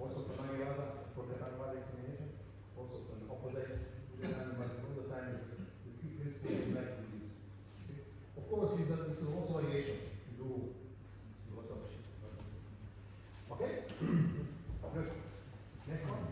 Also for Nagivasa, for Katame examination, also for the opposite, but all the time the key principle is 90 degrees. Of course, this is also variation. You do lots of shit. Okay? Good. Next one.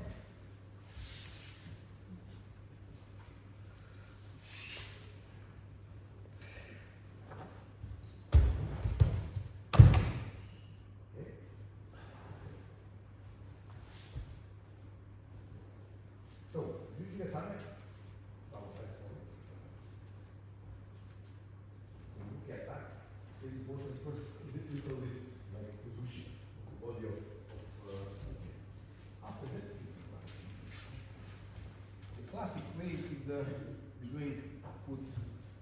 So, using the time, look at that. So you put the first little bit like position of the body of after that. The classic way to is the between foot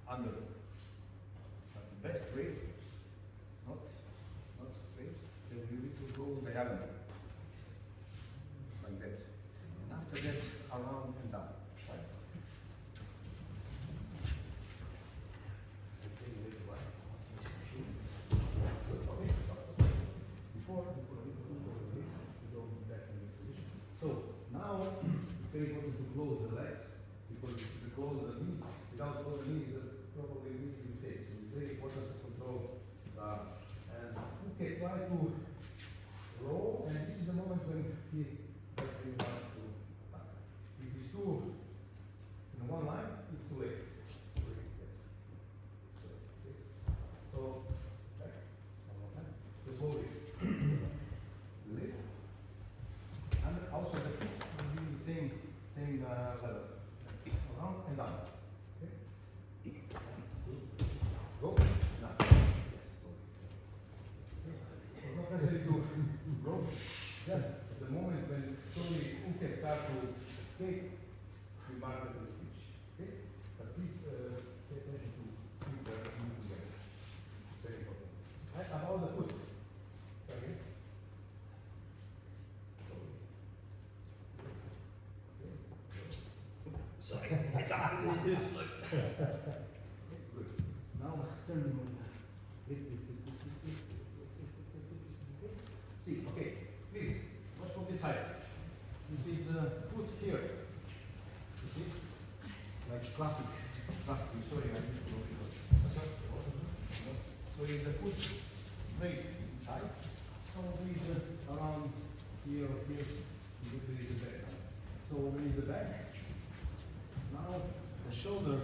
under. But the best way, not straight, then you need to go diagonal. Like that. And after that, around and down. Right? Before we go to this, we go back in the position. So now it's very important to close the legs, because if you close the knee, without closing the knee is probably a mistake. So it's very important to control the, and okay, try to roll, and this is the moment when he actually wants to attack. If he's too in one line, it's too late. So, back, one more time. So slowly. Lift. And also the kick will be the same level. Around and down. Okay? Go. Now. Yes. It's not necessary to go. Just at the moment when slowly Uke start to escape, we mark the speech. Okay? But please pay attention to keep the movement together. Very important. And about the foot. Okay? Sorry, it's absolutely good. Good. Now turn the movement. See, okay, please, watch from this side. This is the foot here. You see? Like classic, sorry, I need to go here. So is the foot straight inside. So is around here or here, you do the back. So when is the back? Now the shoulder up.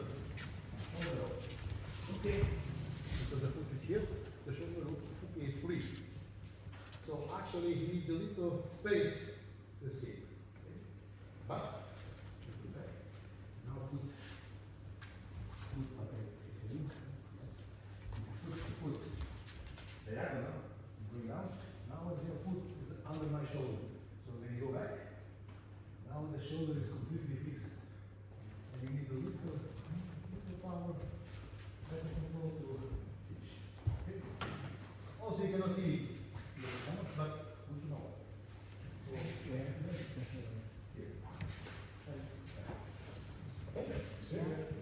Okay, because the foot is here, the shoulder is free. So actually you need a little space to escape. Okay? But back. Now foot diagonal, bring down. Now your foot is under my shoulder. So when you go back, now the shoulder is completely fixed. And you need a little power, better control to pitch. Okay? Also you cannot see the response, but you know. So, here.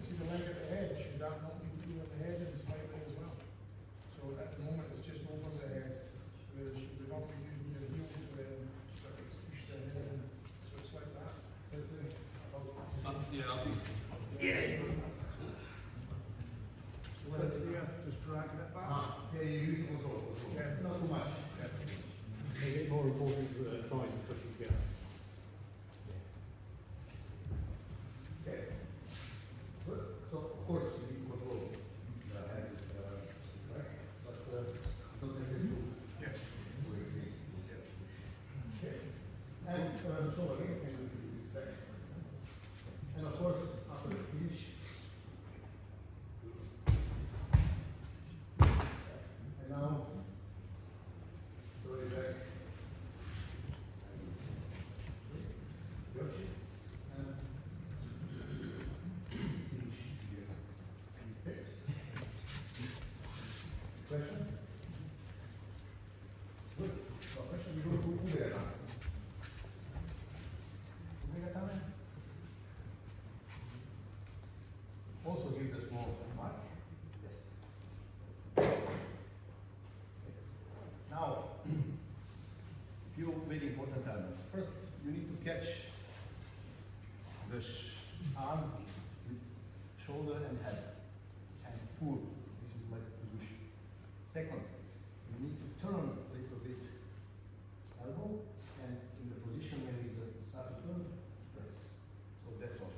See the leg at the head, should that not be looking at the head and slightly as well? So at the moment it's just over the head, whereas should we not be using your heel to sort of push the head in, so it's like that. Yeah, I think. So when it's there, just dragging it back. Okay, you need to control. Yeah. Not too much. More important thighs and pushing together. Okay. Good. So of course you need to control the head, right? But not necessarily to. Yeah. Okay. And shoulder again, and we do this back. And of course, after the finish, and now throw it back. Yoshi. And finish. Okay. Question? Good. So question, we go to Uberana. Katame. Also give the small mark. Yes. Now, few very important elements. First, you need to catch the arm with shoulder and head, and full. This is my position. Second, you need to turn a little bit elbow, and in the position when it's start to turn, press. So that's all.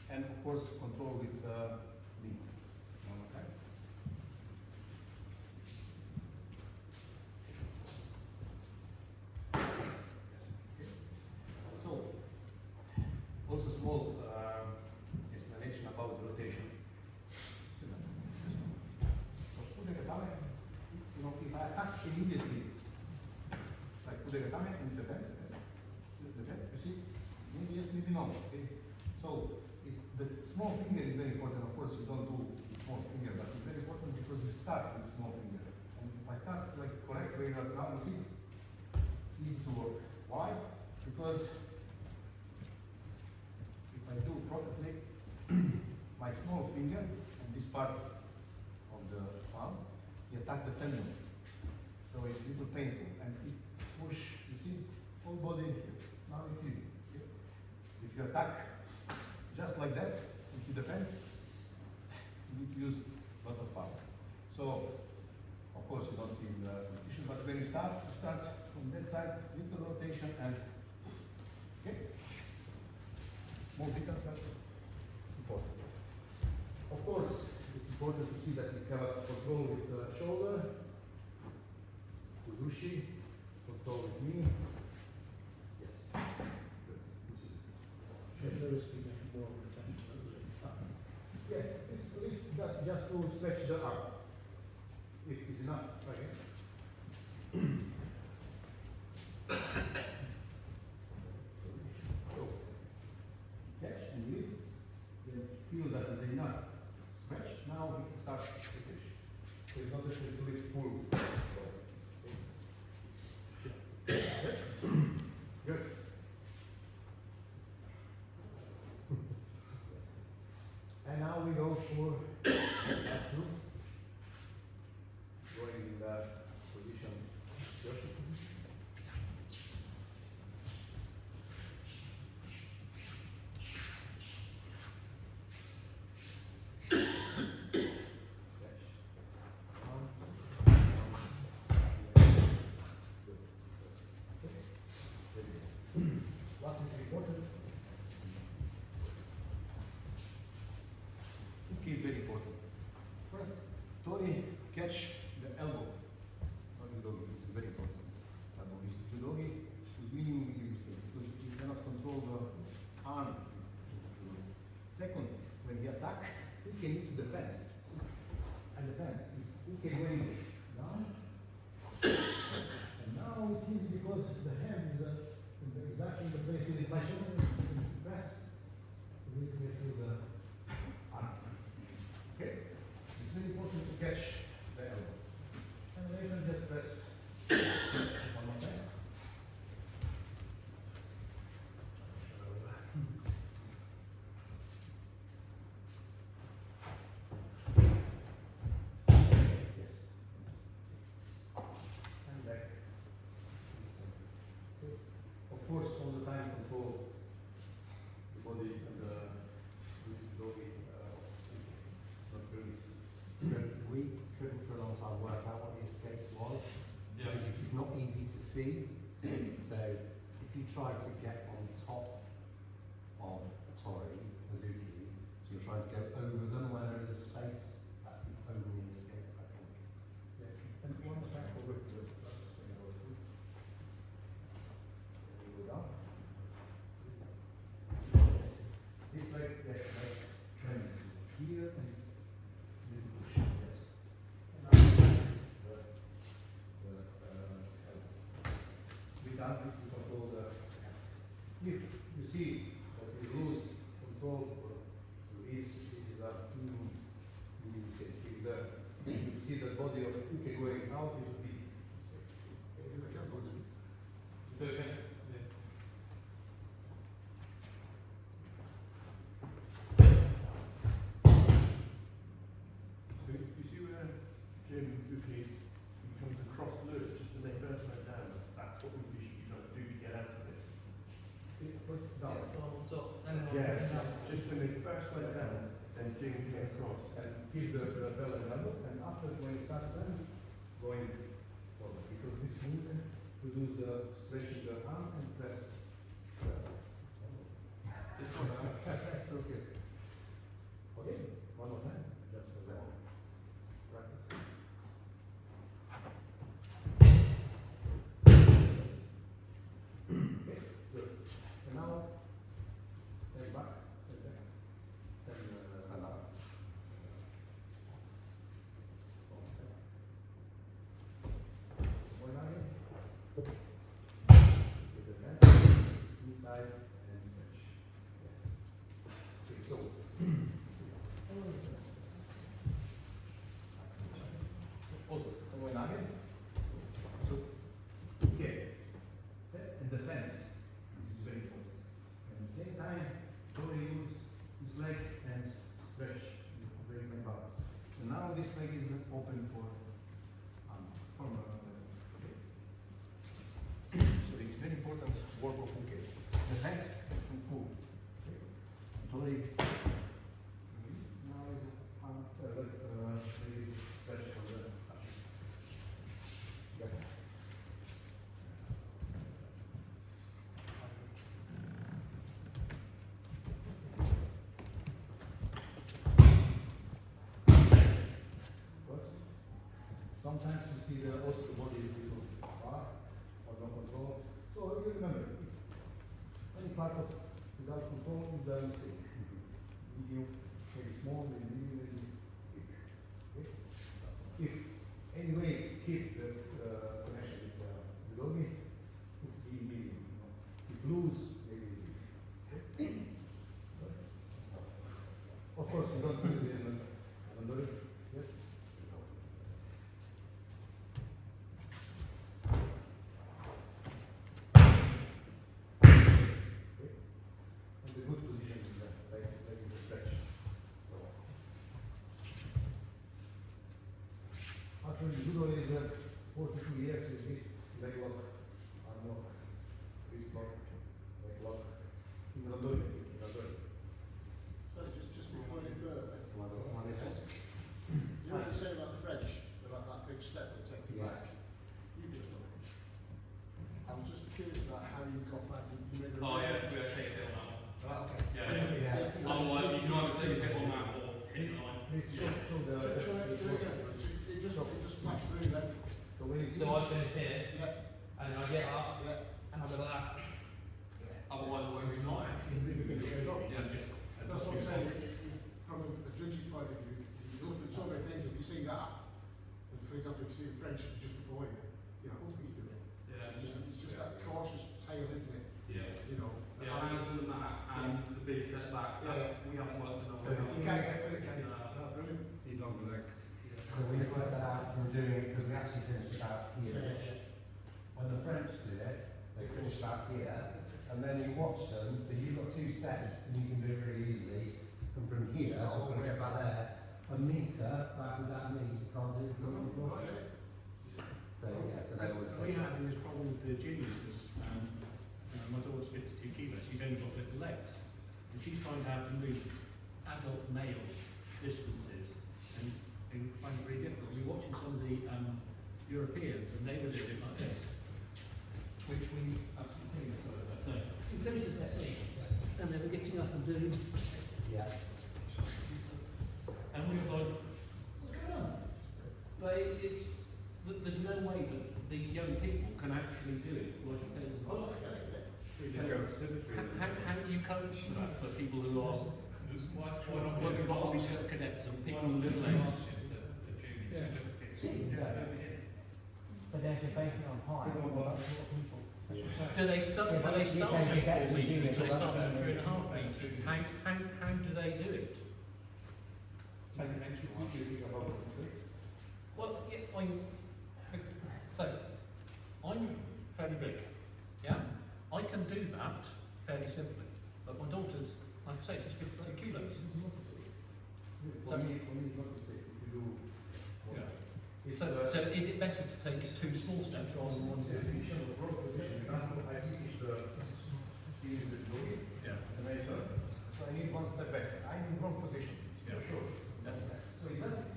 And of course, control with knee. Okay. Okay. So, also small explanation about the rotation. For Kidderminster, you know, if I attack immediately, like Kidderminster in the back, you see, maybe yes, maybe no. Okay? So, it the small finger is very important. Of course, you don't do small finger, but it's very important because you start with small finger. And if I start like correct way right now, you see, easy to work. Why? Because if I do properly, my small finger and this part of the palm, you attack the tendon. So it's a little painful. And it push, you see, whole body here. Now it's easy. Okay? If you attack just like that, if you defend, you need to use a lot of power. So, of course, you don't see the repetition, but when you start from that side, little rotation and okay. More details, but important. Of course, it's important to see that you have control with the shoulder, Kudushi, control with knee. Yes. Good. Yeah, it's just to stretch the arm. If it's enough, right? So, catch and lift, then feel that is enough. Stretch, now we can start to finish. So it's not just to lift full. Good. And now we go for last loop. Going in the position. What is important? Hook is very important. First, Tori, catch the elbow. Not the doggy, this is very important. The doggy is winning with your mistake because you cannot control the arm. Second, when he attack, he can need to defend. And defend. He can going down. And now it's easy because the hand is exactly in the place with his my shoulder. Press. We need to get through the arm. Okay? It's very important to catch the elbow. And later just press one more time. Yes. And back. Okay. Of course, all the time control the body and the doggy. Not release. We couldn't for a long time work out what the escape was. Yeah. Because it's not easy to see. So if you try to get on top of a Tori, Hazuki, so you're trying to go over them where there is space, that's the only escape, I think. Yeah. And one more time over to the go down. This leg, yes, leg training. Here and little push, yes. And now without it, you control the. If you see that you lose control or release, this is a you see the body of Uke going out is big. So again, yeah. So you see where Jim Uki comes across lurch just when they first went down? That's what Uki should be trying to do to get out of it. First down. Yeah, just when they first went down, then Jim came across. And keep the belly level, and after when it starts then going forward, because this movement produces the stretching the arm and press. This one, That's okay. Okay, one more time, just for that. Practice. Okay, good. And now, step back, stand up. One eye. With the hand. So it's very important work of Phuket. The head and pull. Totally. Now is stretch for the yeah. Sometimes you see the also the body is a little far or no control. So you remember, any part of without control is a mistake. Medium, maybe small, maybe medium, maybe big. Okay? If anyway keep the connection with the doggy, it's the medium. You know? If lose, maybe big. Okay? Of course, you don't use it in another. Yes? And the good position is like the stretch. Actually, judo is 42 years is this leg lock, arm lock, wrist lock, leg lock, in randori. Sorry, just before you further, One is you know what you say about the French, about that big step that take you Yeah. back? You've just done it. I was just curious about how you got back. You made a Oh yeah, we gotta take a hit on that one. Right, okay. Yeah. Otherwise, you can either take a hit on that or hit the line. Please show the. Show it again. It just flashed through then. So when you So I finish here, Yeah, and then I get up, yeah. and I go like that. Yeah. Otherwise, it won't be right. Yeah, just. That's what I'm saying. From a judge's point of view, you look at so many things. If you see that, and for example, if you see the French just before you, you know, he's doing it. Yeah. It's just that cautious tail, isn't it? Yeah. You know. Yeah, hands and that, and the big step back. That's, we haven't worked enough. So You can't get to it, can you? No, brilliant. He's on the legs. So we worked that out from doing it because we actually finished about here. When the French did it, they finished about here, and then you watch them, so you've got 2 steps, and you can do it really easily. And from here, I'm going to get back there, a metre back without me, you can't do it from before. So yeah, so that was. We had this problem with the juniors because my daughter's 52 kilos, she's only got little legs, and she's trying how to move adult male distances, and we find it very difficult. We were watching some of the Europeans, and they were doing it like this, which we absolutely you finish the test, and they were getting up and doing, Yeah. and we were like, what's going on? But there's no way that these young people can actually do it like it is. Oh, okay. How do you coach that for people who are, when we've got all these little cadets and people with little legs? But then you're basing on height. Do they start at 4 metres? Do they start at 3.5 metres? How do they do it? Take an extra one. You think about it. Well, yeah, so, I'm fairly big, yeah? I can do that fairly simply, but my daughter's, like I say, she's 52 kilos. For me, it's not a mistake. If you do. Yeah. It's, So is it better to take 2 small steps rather than one step? I finish the doggy, Yeah. and I turn. So I need one step back. I'm in wrong position. Yeah. For sure. Yeah. So it doesn't.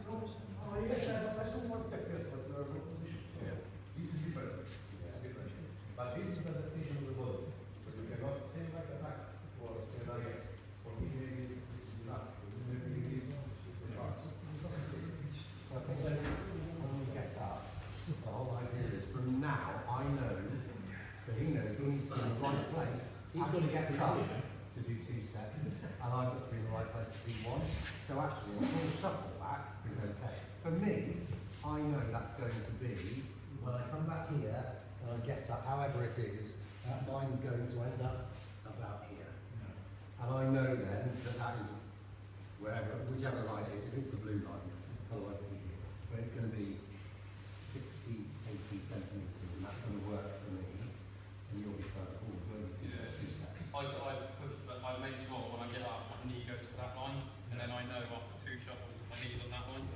Oh yes, I do one step, yes, but you are wrong position. So Yeah. this is different. It's different. But this is the adaptation of the body. So you cannot say like attack or say like for me maybe this is enough. Maybe you need the parts. So I think when we get up, the whole idea is from now, I know, so he knows he's in the right place. He's going to get up to do 2 steps, and I've got to be in the right place to do 1. So actually, a small shuffle back is okay. For me, I know that's going to be, when I come back here, and I get up, however it is, that line's going to end up about here. And I know then that that is wherever, whichever line it is, if it's the blue line, otherwise it'll be here. But it's going to be 60, 80 centimetres, and that's going to work for me. And you'll be further forward, won't you? Yeah. I push, but I make sure when I get up, my knee goes to that line, and then I know after 2 shuffles, my knee's on that line.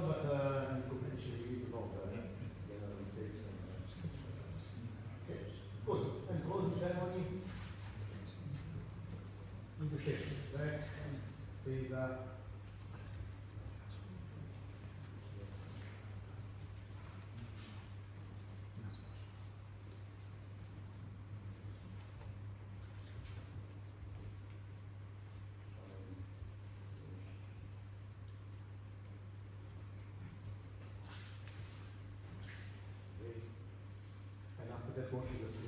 no, but you could mention you know the mistakes and okay. Good. And closing ceremony. Invitation. Back. Caesar. And after that, what is the